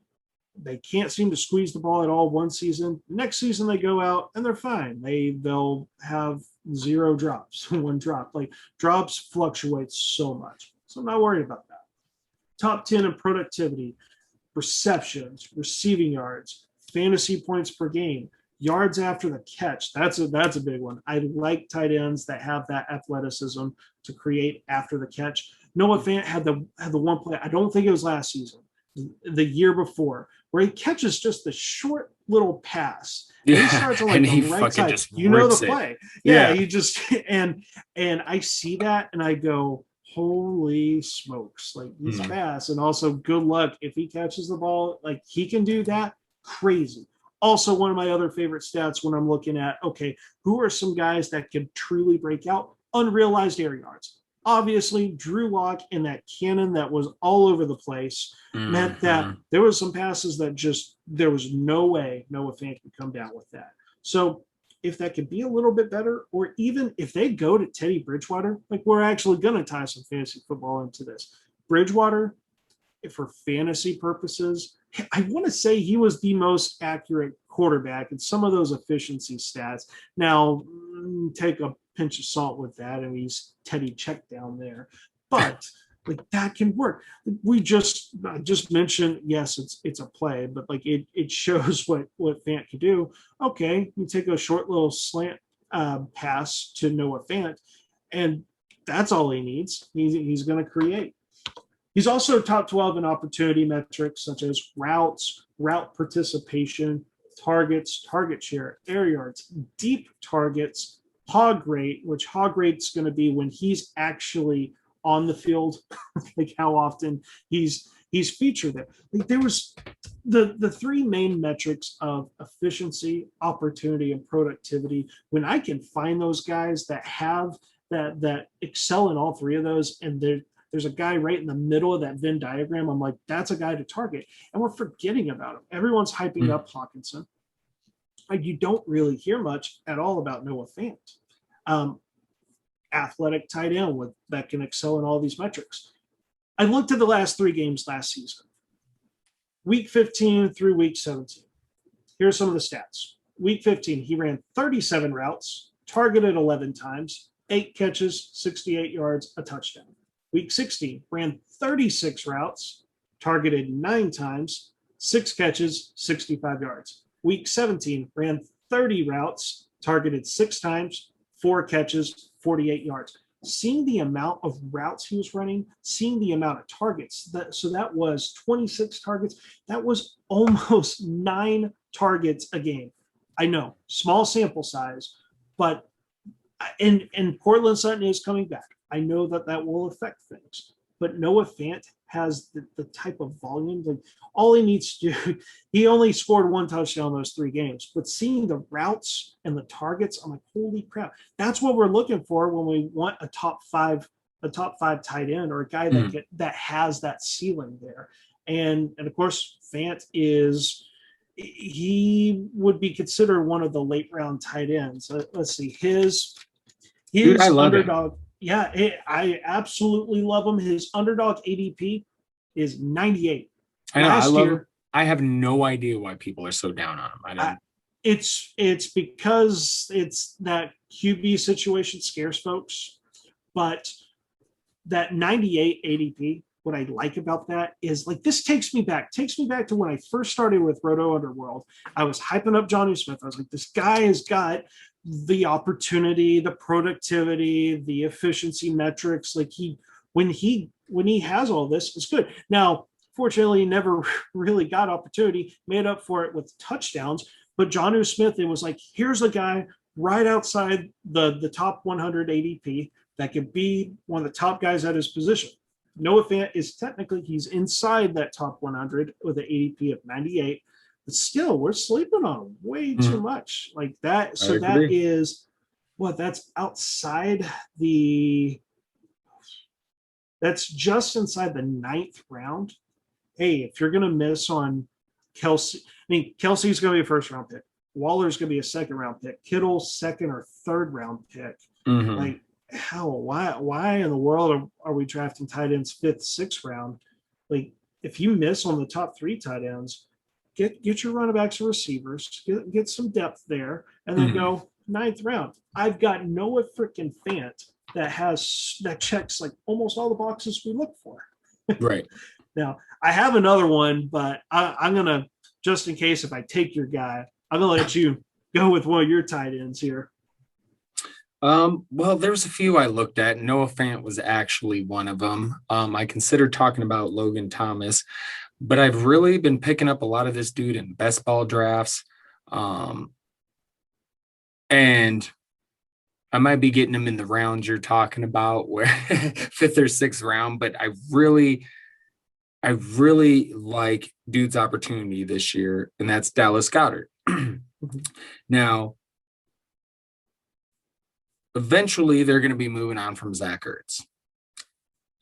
they can't seem to squeeze the ball at all one season. Next season they go out and they're fine. They'll have 0 drops, 1 drop. Like drops fluctuate so much. So I'm not worried about that. Top 10 in productivity, receptions, receiving yards, fantasy points per game, yards after the catch. That's a big one. I like tight ends that have that athleticism to create after the catch. Noah Fant had the one play, I don't think it was last season, the year before, where he catches just the short little pass. Yeah, and he starts on like and the he right fucking side. just You know the rips it. play. Yeah. He just and I see that and I go, holy smokes, like he's fast. And also good luck if he catches the ball, like he can do that. Crazy. Also, one of my other favorite stats when I'm looking at, okay, who are some guys that could truly break out? Unrealized air yards. Obviously, Drew Lock and that cannon that was all over the place meant that there was some passes that just, there was no way Noah Fant could come down with that. So if that could be a little bit better, or even if they go to Teddy Bridgewater, like we're actually going to tie some fantasy football into this. Bridgewater, for fantasy purposes, I want to say he was the most accurate quarterback in some of those efficiency stats. Now, take a pinch of salt with that, and he's Teddy check down there. But like that can work. I just mentioned, yes, it's a play, but like it shows what Fant can do. Okay, you take a short little slant pass to Noah Fant, and that's all he needs. He's going to create. He's also top 12 in opportunity metrics such as routes, route participation, targets, target share, air yards, deep targets, hog rate, which hog rate's going to be when he's actually on the field, like how often he's featured there. Like there was the 3 main metrics of efficiency, opportunity, and productivity. When I can find those guys that have that excel in all 3 of those, and there's a guy right in the middle of that Venn diagram, I'm like, that's a guy to target. And we're forgetting about him. Everyone's hyping up Hawkinson. Like you don't really hear much at all about Noah Fant. Athletic tight end that can excel in all these metrics. I looked at the last 3 games last season, week 15 through week 17. Here's some of the stats. Week 15, he ran 37 routes, targeted 11 times, 8 catches, 68 yards, a touchdown. Week 16, ran 36 routes, targeted 9 times, 6 catches, 65 yards. Week 17, ran 30 routes, targeted 6 times, 4 catches, 48 yards. seeing the amount of routes he was running, seeing the amount of targets. So that was 26 targets. That was almost 9 targets a game. I know, small sample size, but and Portland Sutton is coming back. I know that will affect things, but Noah Fant has the type of volume. Like, all he needs to do, he only scored 1 touchdown those 3 games, but seeing the routes and the targets, I'm like, holy crap. That's what we're looking for when we want a top five tight end, or a guy that has that ceiling there. And of course, Fant he would be considered one of the late round tight ends. Let's see, his Dude, I love underdog. him. Yeah, I absolutely love him. His underdog ADP is 98. I know. I Last love year, him. I have no idea why people are so down on him. I don't. it's because it's that QB situation scares folks, but that 98 ADP, what I like about that is, like, this takes me back to when I first started with Roto Underworld. I was hyping up Jonnu Smith. I was like, this guy has got the opportunity, the productivity, the efficiency metrics. Like, when he has all this, it's good. Now, fortunately, he never really got opportunity, made up for it with touchdowns. But Jonnu Smith, it was like, here's a guy right outside the top 100 ADP that could be one of the top guys at his position. Noah Fant is technically, he's inside that top 100 with an ADP of 98, but still, we're sleeping on him way too much like that. So that is that's outside that's just inside the 9th round. Hey, if you're going to miss on Kelsey, Kelsey's going to be a 1st round pick. Waller's going to be a 2nd round pick. Kittle, 2nd or 3rd round pick. Like, hell, why in the world are we drafting tight ends 5th, 6th round? Like, if you miss on the top 3 tight ends, get your running backs and receivers, get some depth there, and then go 9th round. I've got Noah freaking Fant that checks like almost all the boxes we look for. Right. Now, I have another one, but I'm gonna, just in case if I take your guy, I'm gonna let you go with one of your tight ends here. Well, there's a few I looked at. Noah Fant was actually one of them. I considered talking about Logan Thomas, but I've really been picking up a lot of this dude in best ball drafts. And I might be getting him in the rounds you're talking about, where 5th or 6th round, but I really like dude's opportunity this year, and that's Dallas Goedert. Now, eventually, they're going to be moving on from Zach Ertz.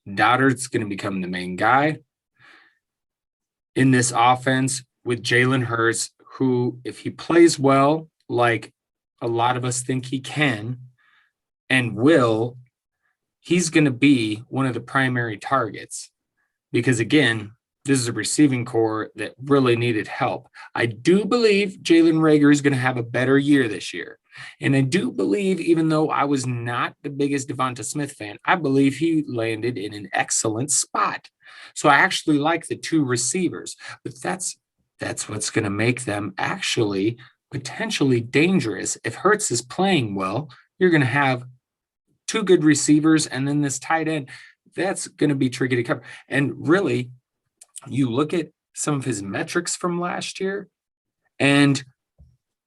Goedert's going to become the main guy in this offense with Jalen Hurts, who, if he plays well, like a lot of us think he can and will, he's going to be one of the primary targets. Because, again, this is a receiving core that really needed help. I do believe Jalen Reagor is going to have a better year this year. And I do believe, even though I was not the biggest Devonta Smith fan, I believe he landed in an excellent spot. So I actually like the 2 receivers. But that's what's going to make them actually potentially dangerous. If Hurts is playing well, you're going to have 2 good receivers, and then this tight end. That's going to be tricky to cover. And really, you look at some of his metrics from last year, and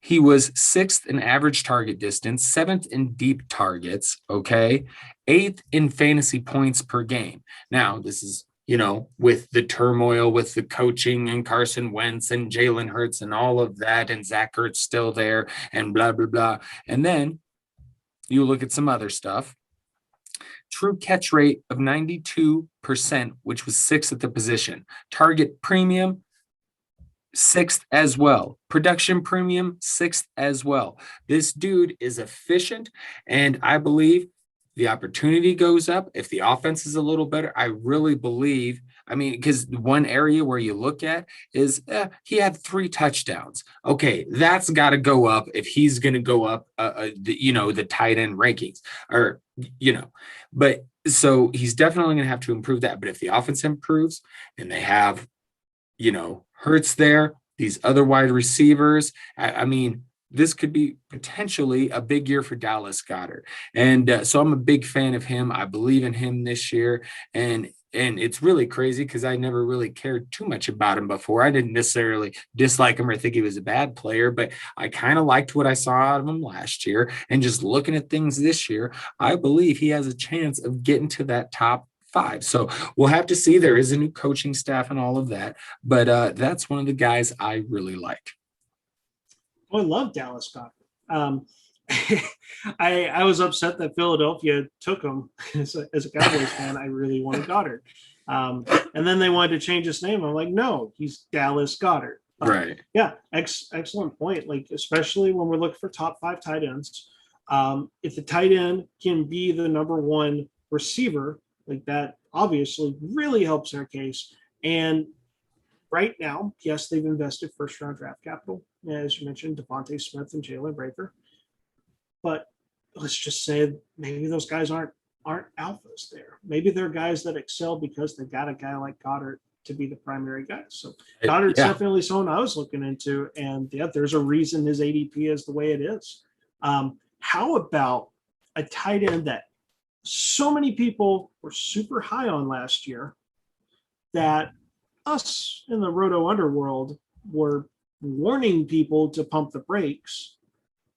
he was 6th in average target distance, 7th in deep targets, okay? 8th in fantasy points per game. Now, this is, with the turmoil with the coaching and Carson Wentz and Jalen Hurts and all of that, and Zach Ertz still there and blah, blah, blah. And then you look at some other stuff. True catch rate of 92%, which was 6th at the position. Target premium, 6th as well. Production premium, 6th as well. This dude is efficient, and I believe the opportunity goes up. If the offense is a little better, I really believe, because one area where you look at is he had 3 touchdowns. Okay, that's got to go up if he's going to go up, the tight end rankings, or, but so he's definitely going to have to improve that. But if the offense improves and they have, Hurts there, these other wide receivers, this could be potentially a big year for Dallas Goddard. And so I'm a big fan of him. I believe in him this year. And it's really crazy because I never really cared too much about him before. I didn't necessarily dislike him or think he was a bad player, but I kind of liked what I saw out of him last year. And just looking at things this year, I believe he has a chance of getting to that top five. So we'll have to see. There is a new coaching staff and all of that, but that's one of the guys I really like. Oh, I love Dallas Goddard. I was upset that Philadelphia took him as a Cowboys fan. I really wanted Goddard. And then they wanted to change his name. I'm like, no, he's Dallas Goddard. Right. Yeah, excellent point. Like, especially when we're looking for top 5 tight ends. If the tight end can be the number 1 receiver, like that obviously really helps their case. And right now, yes, they've invested first-round draft capital, as you mentioned, Devontae Smith and Jalen Braker. But let's just say maybe those guys aren't alphas there. Maybe they're guys that excel because they got a guy like Goddard to be the primary guy. So Goddard's definitely someone I was looking into. And yeah, there's a reason his ADP is the way it is. How about a tight end that so many people were super high on last year that us in the Roto underworld were warning people to pump the brakes?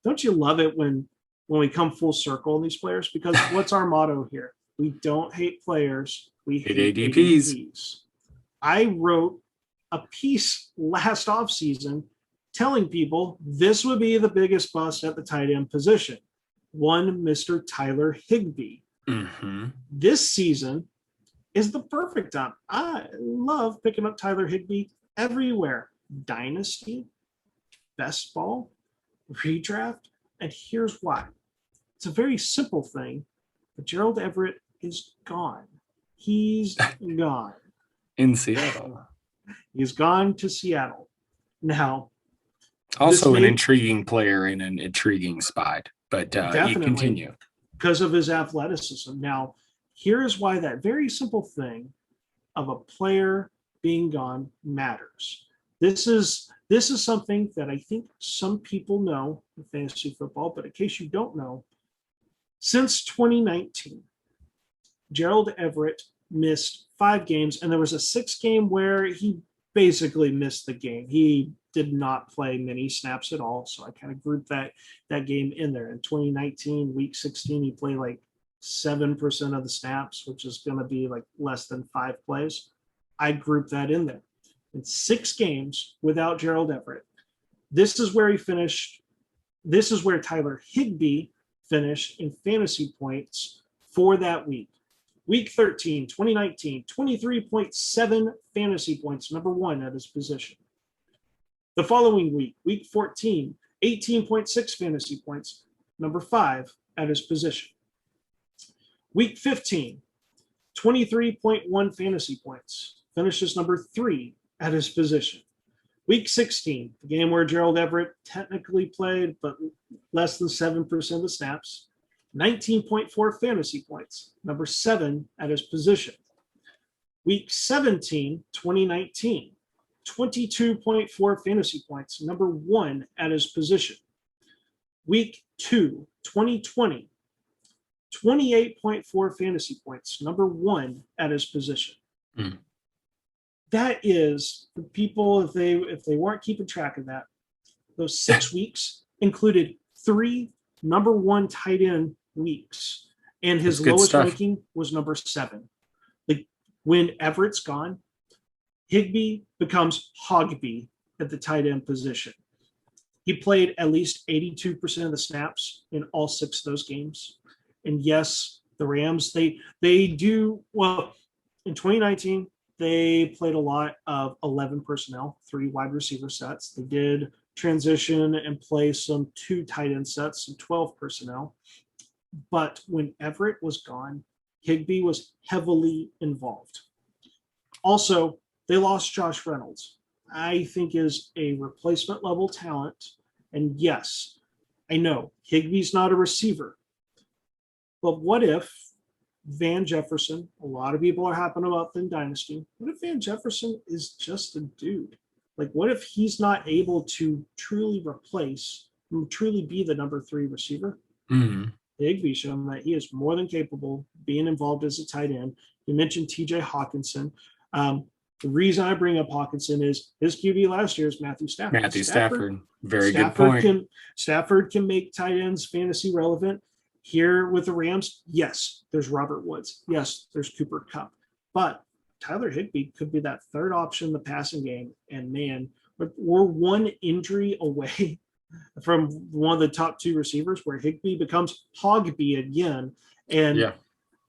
Don't you love it when we come full circle on these players? Because what's our motto here? We don't hate players. We hate ADPs. I wrote a piece last offseason telling people this would be the biggest bust at the tight end position. One Mr. Tyler Higbee. Mm-hmm. This season is the perfect time. I love picking up Tyler Higbee everywhere. Dynasty, best ball, redraft, and here's why. It's a very simple thing, but Gerald Everett is gone. He's gone. In Seattle. He's gone to Seattle. Now, also an intriguing player in an intriguing spot, but you continue. Because of his athleticism. Now, here's why that very simple thing of a player being gone matters. This is something that I think some people know in fantasy football, but in case you don't know, since 2019, Gerald Everett missed 5 games, and there was a 6th game where he basically missed the game. He did not play many snaps at all, so I kind of grouped that game in there. In 2019, week 16, he played like 7% of the snaps, which is going to be like less than 5 plays. I grouped that in there. In 6 games without Gerald Everett, this is where he finished. This is where Tyler Higbee finished in fantasy points for that week. Week 13, 2019, 23.7 fantasy points, number 1 at his position. The following week, week 14, 18.6 fantasy points, number 5 at his position. Week 15, 23.1 fantasy points, finishes number 3 at his position. Week 16, the game where Gerald Everett technically played, but less than 7% of the snaps, 19.4 fantasy points, number 7 at his position. Week 17, 2019, 22.4 fantasy points, number 1 at his position. Week 2, 2020, 28.4 fantasy points, number 1 at his position. Mm. That is, for people, if they weren't keeping track of that, those 6 weeks included 3 number 1 tight end weeks, and his lowest ranking was number 7. Like, when Everett's gone, Higbee becomes Hogbee at the tight end position. He played at least 82% of the snaps in all 6 of those games. And yes, the Rams, they do well. In 2019, they played a lot of 11 personnel, 3 wide receiver sets. They did transition and play some 2 tight end sets, some 12 personnel. But when Everett was gone, Higbee was heavily involved. Also, they lost Josh Reynolds. I think is a replacement level talent. And yes, I know Higbee's not a receiver. But what if Van Jefferson, a lot of people are happy about the Dynasty, what if Van Jefferson is just a dude? Like, what if he's not able to truly replace truly be the number 3 receiver. Mhm. Higbee shown that he is more than capable being involved as a tight end. You mentioned TJ Hawkinson. The reason I bring up Hawkinson is his QB last year is Matthew Stafford. Matthew Stafford. Very good point. Stafford can make tight ends fantasy relevant. Here with the Rams, yes, there's Robert Woods. Yes, there's Cooper Kupp. But Tyler Higbee could be that third option in the passing game. And man, we're one injury away from one of the top 2 receivers where Higbee becomes Hogbee again. And Yeah.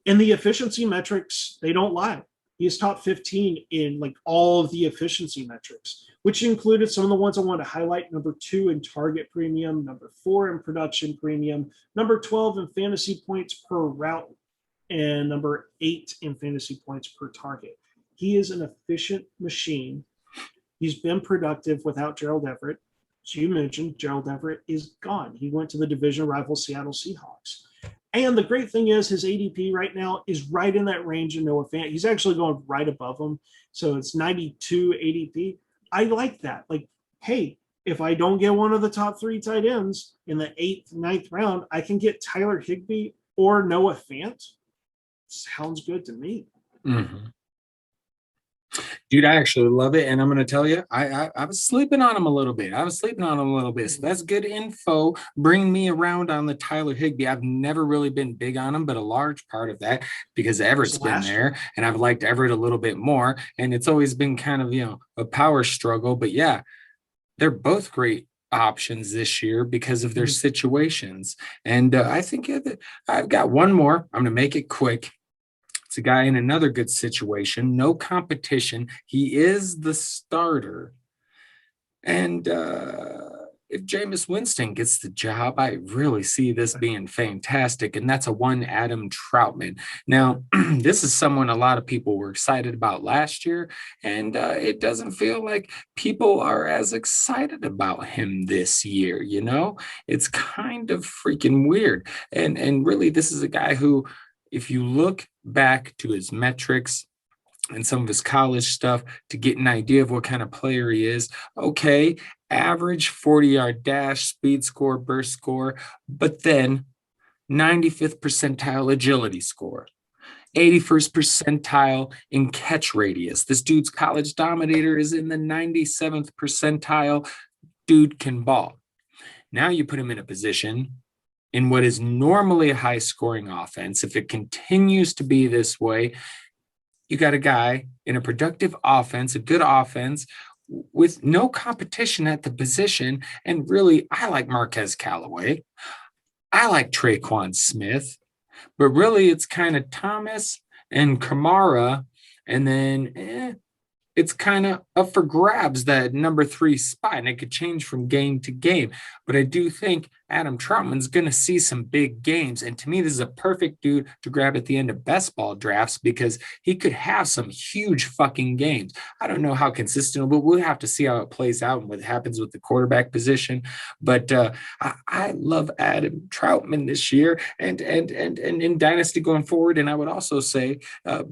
in the efficiency metrics, they don't lie. He's top 15 in like all of the efficiency metrics, which included some of the ones I wanted to highlight. Number 2 in target premium, number 4 in production premium, number 12 in fantasy points per route, and number 8 in fantasy points per target. He is an efficient machine. He's been productive without Gerald Everett. As you mentioned, Gerald Everett is gone. He went to the division rival Seattle Seahawks. And the great thing is his ADP right now is right in that range of Noah Fant. He's actually going right above him. So it's 92 ADP. I like that. Like, hey, if I don't get one of the top 3 tight ends in the 8th, 9th round, I can get Tyler Higbee or Noah Fant. Sounds good to me. Mm-hmm. Dude, I actually love it. And I'm going to tell you, I was sleeping on him a little bit. So that's good info. Bring me around on the Tyler Higbee. I've never really been big on him, but a large part of that because Everett's been there and I've liked Everett a little bit more. And it's always been kind of, a power struggle. But yeah, they're both great options this year because of their situations. And I think I've got one more. I'm going to make it quick. It's a guy in another good situation, no competition. He is the starter. And if Jameis Winston gets the job, I really see this being fantastic. And that's a one Adam Troutman. Now, this is someone a lot of people were excited about last year. And it doesn't feel like people are as excited about him this year. It's kind of freaking weird. And really, this is a guy who, if you look back to his metrics and some of his college stuff to get an idea of what kind of player he is, okay, average 40-yard dash, speed score, burst score, but then 95th percentile agility score, 81st percentile in catch radius. This dude's college dominator is in the 97th percentile. Dude can ball. Now you put him in a position in what is normally a high scoring offense. If it continues to be this way, you got a guy in a productive offense, a good offense with no competition at the position. And really, I like Marquez Callaway. I like Traquan Smith, but really it's kind of Thomas and Kamara. And then it's kind of up for grabs, that number 3 spot, and it could change from game to game. But I do think Adam Troutman's going to see some big games. And to me, this is a perfect dude to grab at the end of best ball drafts because he could have some huge fucking games. I don't know how consistent, but we'll have to see how it plays out and what happens with the quarterback position. But I love Adam Troutman this year and in Dynasty going forward. And I would also say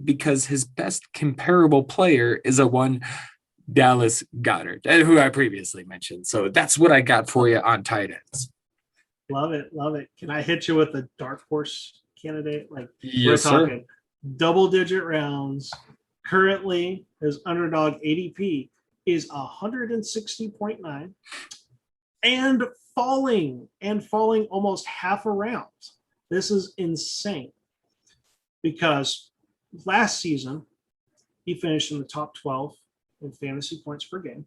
because his best comparable player is a one Dallas Goedert, who I previously mentioned. So that's what I got for you on tight ends. Love it. Can I hit you with a dark horse candidate? Like, yes, we're talking double-digit rounds. Currently, his underdog ADP is 160.9 and falling almost half a round. This is insane because last season he finished in the top 12 in fantasy points per game.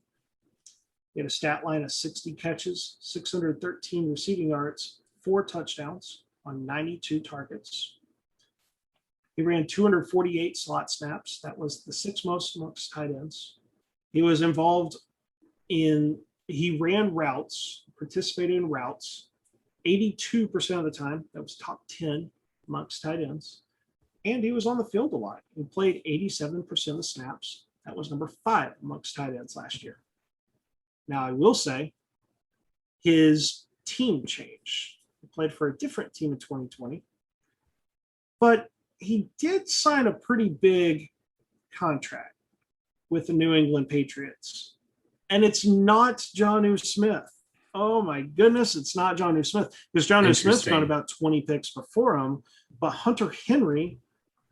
He had a stat line of 60 catches, 613 receiving yards, 4 touchdowns on 92 targets. He ran 248 slot snaps. That was the 6th most amongst tight ends. He was involved he ran routes, participated in routes 82% of the time. That was top 10 amongst tight ends. And he was on the field a lot. He played 87% of the snaps. That was number 5 amongst tight ends last year. Now, I will say his team changed. He played for a different team in 2020. But he did sign a pretty big contract with the New England Patriots. And it's not Jonnu Smith. oh my goodness, it's not Jonnu Smith, because Jonnu Smith's gone Interesting. about 20 picks before him, but Hunter Henry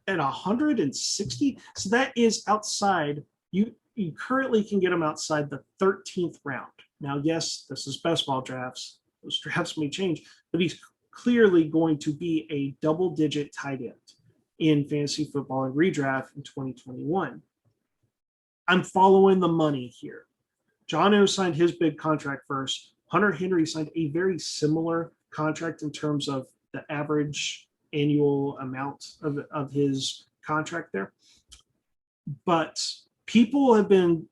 at 160. So that is outside. You currently can get him outside the 13th round. Now, yes, this is best ball drafts. Those drafts may change, but he's clearly going to be a double-digit tight end in fantasy football and redraft in 2021. I'm following the money here. Jonnu signed his big contract first. Hunter Henry signed a very similar contract in terms of the average annual amount of his contract there. But people have been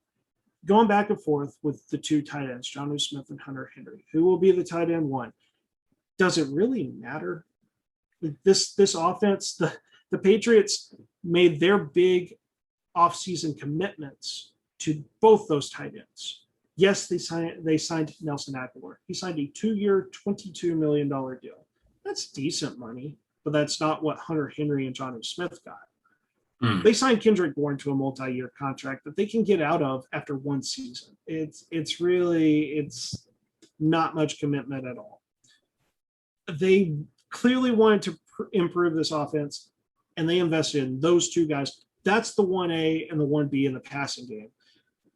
going back and forth with the two tight ends, Jonnu Smith and Hunter Henry. Who will be the tight end one? Does it really matter? This offense, the Patriots made their big offseason commitments to both those tight ends. Yes, they signed Nelson Aguilar. He signed a 2-year, $22 million deal. That's decent money, but that's not what Hunter Henry and Jonnu Smith got. They signed Kendrick Bourne to a multi-year contract that they can get out of after one season. It's not much commitment at all. They clearly wanted to improve this offense, and they invested in those two guys. That's the 1A and the 1B in the passing game.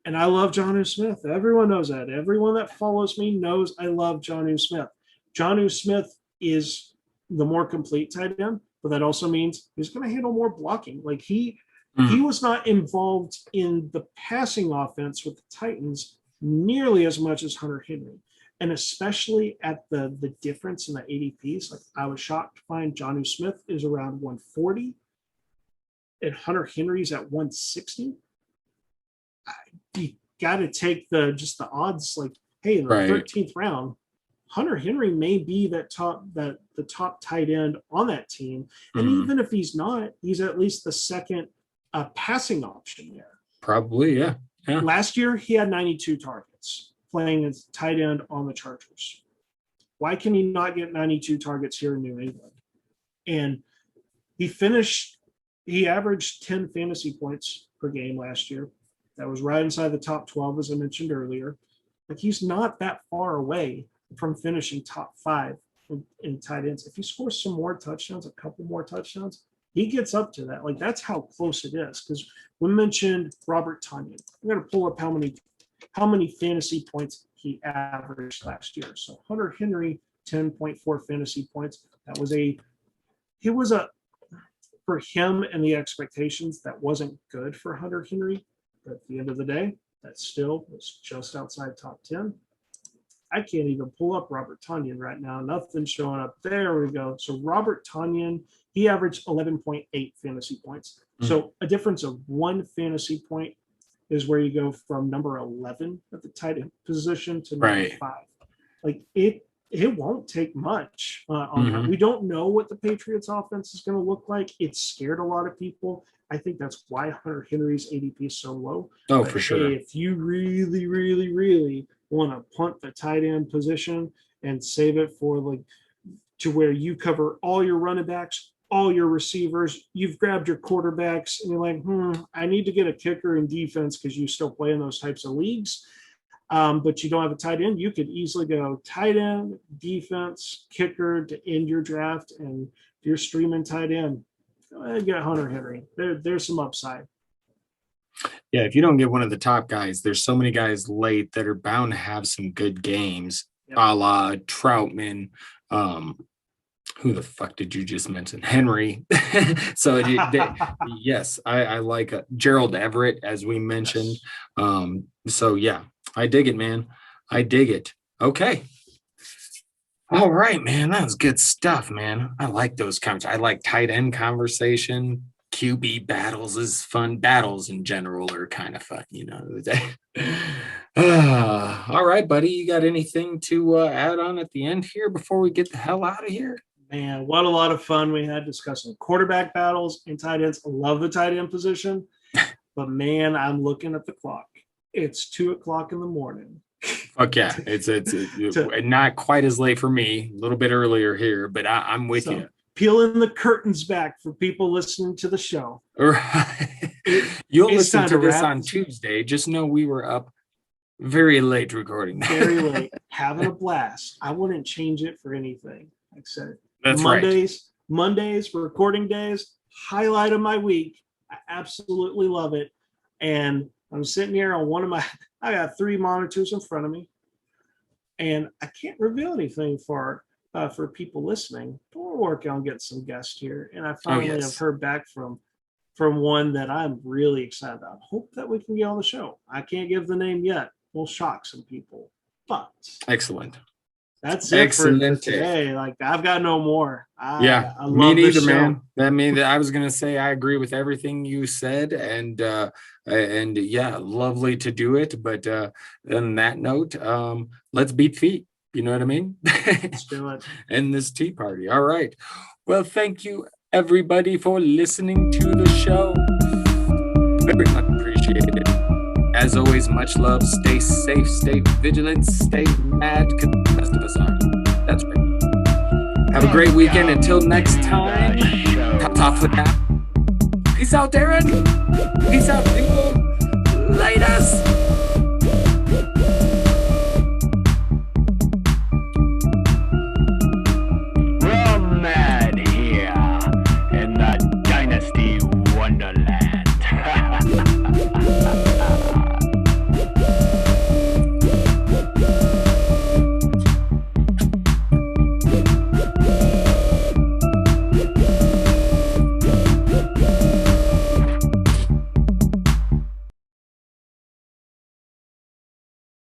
And I love Jonnu Smith. Everyone knows that. Everyone that follows me knows I love Jonnu Smith. Jonnu Smith is the more complete tight end, but that also means he's going to handle more blocking. Like he was not involved in the passing offense with the Titans nearly as much as Hunter Henry. And especially at the difference in the ADPs, like I was shocked to find Jonnu Smith is around 140 and Hunter Henry's at 160. You got to take the odds. Like, hey, in the 13th round, Hunter Henry may be the top tight end on that team, and even if he's not, he's at least the second passing option there. Probably, yeah. Last year he had 92 targets playing as tight end on the Chargers. Why can he not get 92 targets here in New England? And he averaged 10 fantasy points per game last year. That was right inside the top 12, as I mentioned earlier. Like he's not that far away from finishing top 5 in tight ends. If he scores some more touchdowns, a couple more touchdowns, he gets up to that. Like that's how close it is. Because we mentioned Robert Tonyan. I'm going to pull up how many fantasy points he averaged last year. So Hunter Henry, 10.4 fantasy points. For him and the expectations, that wasn't good for Hunter Henry. But at the end of the day, that still was just outside top 10. I can't even pull up Robert Tonyan right now. Nothing's showing up. There we go. So Robert Tonyan, he averaged 11.8 fantasy points. So a difference of 1 fantasy point is where you go from number 11 at the tight end position to number 5. Like it won't take much on that. We don't know what the Patriots offense is going to look like. It scared a lot of people. I think that's why Hunter Henry's ADP is so low. Oh, for sure. If you really, really, really want to punt the tight end position and save it for to where you cover all your running backs, all your receivers, you've grabbed your quarterbacks, and you're like, I need to get a kicker in defense because you still play in those types of leagues. But you don't have a tight end, you could easily go tight end, defense, kicker to end your draft. And if you're streaming tight end, go ahead and get Hunter Henry. There's some upside. Yeah, if you don't get one of the top guys, there's so many guys late that are bound to have some good games, a la Troutman. Who the fuck did you just mention? Henry. So yes, I like Gerald Everett, as we mentioned. So yeah, I dig it, man. I dig it. Okay. All right, man. That was good stuff, man. I like those conversations. I like tight end conversation. QB battles is fun. Battles in general are kind of fun, all right, buddy. You got anything to add on at the end here before we get the hell out of here? Man, what a lot of fun we had discussing quarterback battles and tight ends. I love the tight end position, but man, I'm looking at the clock. It's 2:00 in the morning. Fuck yeah. It's not quite as late for me, a little bit earlier here, but I'm with you. Peeling the curtains back for people listening to the show. Right. You'll listen to this on Tuesday. Just know we were up Very late recording. Very late, having a blast. I wouldn't change it for anything. Like I said, That's right. Mondays, recording days, highlight of my week. I absolutely love it. And I'm sitting here on I got 3 monitors in front of me, and I can't reveal anything for people listening. But we're working on getting some guests here, and I finally have heard back from one that I'm really excited about. Hope that we can get on the show. I can't give the name yet. We'll shock some people, but excellent. That's it for today. Like, I've got no more. I love me neither, man. That means I was gonna say I agree with everything you said, and yeah, lovely to do it. But on that note, let's beat feet. You know what I mean? Let's do it. And this tea party. All right. Well, thank you everybody for listening to the show. Very much appreciated. As always, much love. Stay safe, stay vigilant, stay mad, because the rest of us are. That's right. Have a great weekend. Until next time, top for that. Peace out, Darren. Peace out, people. Light us.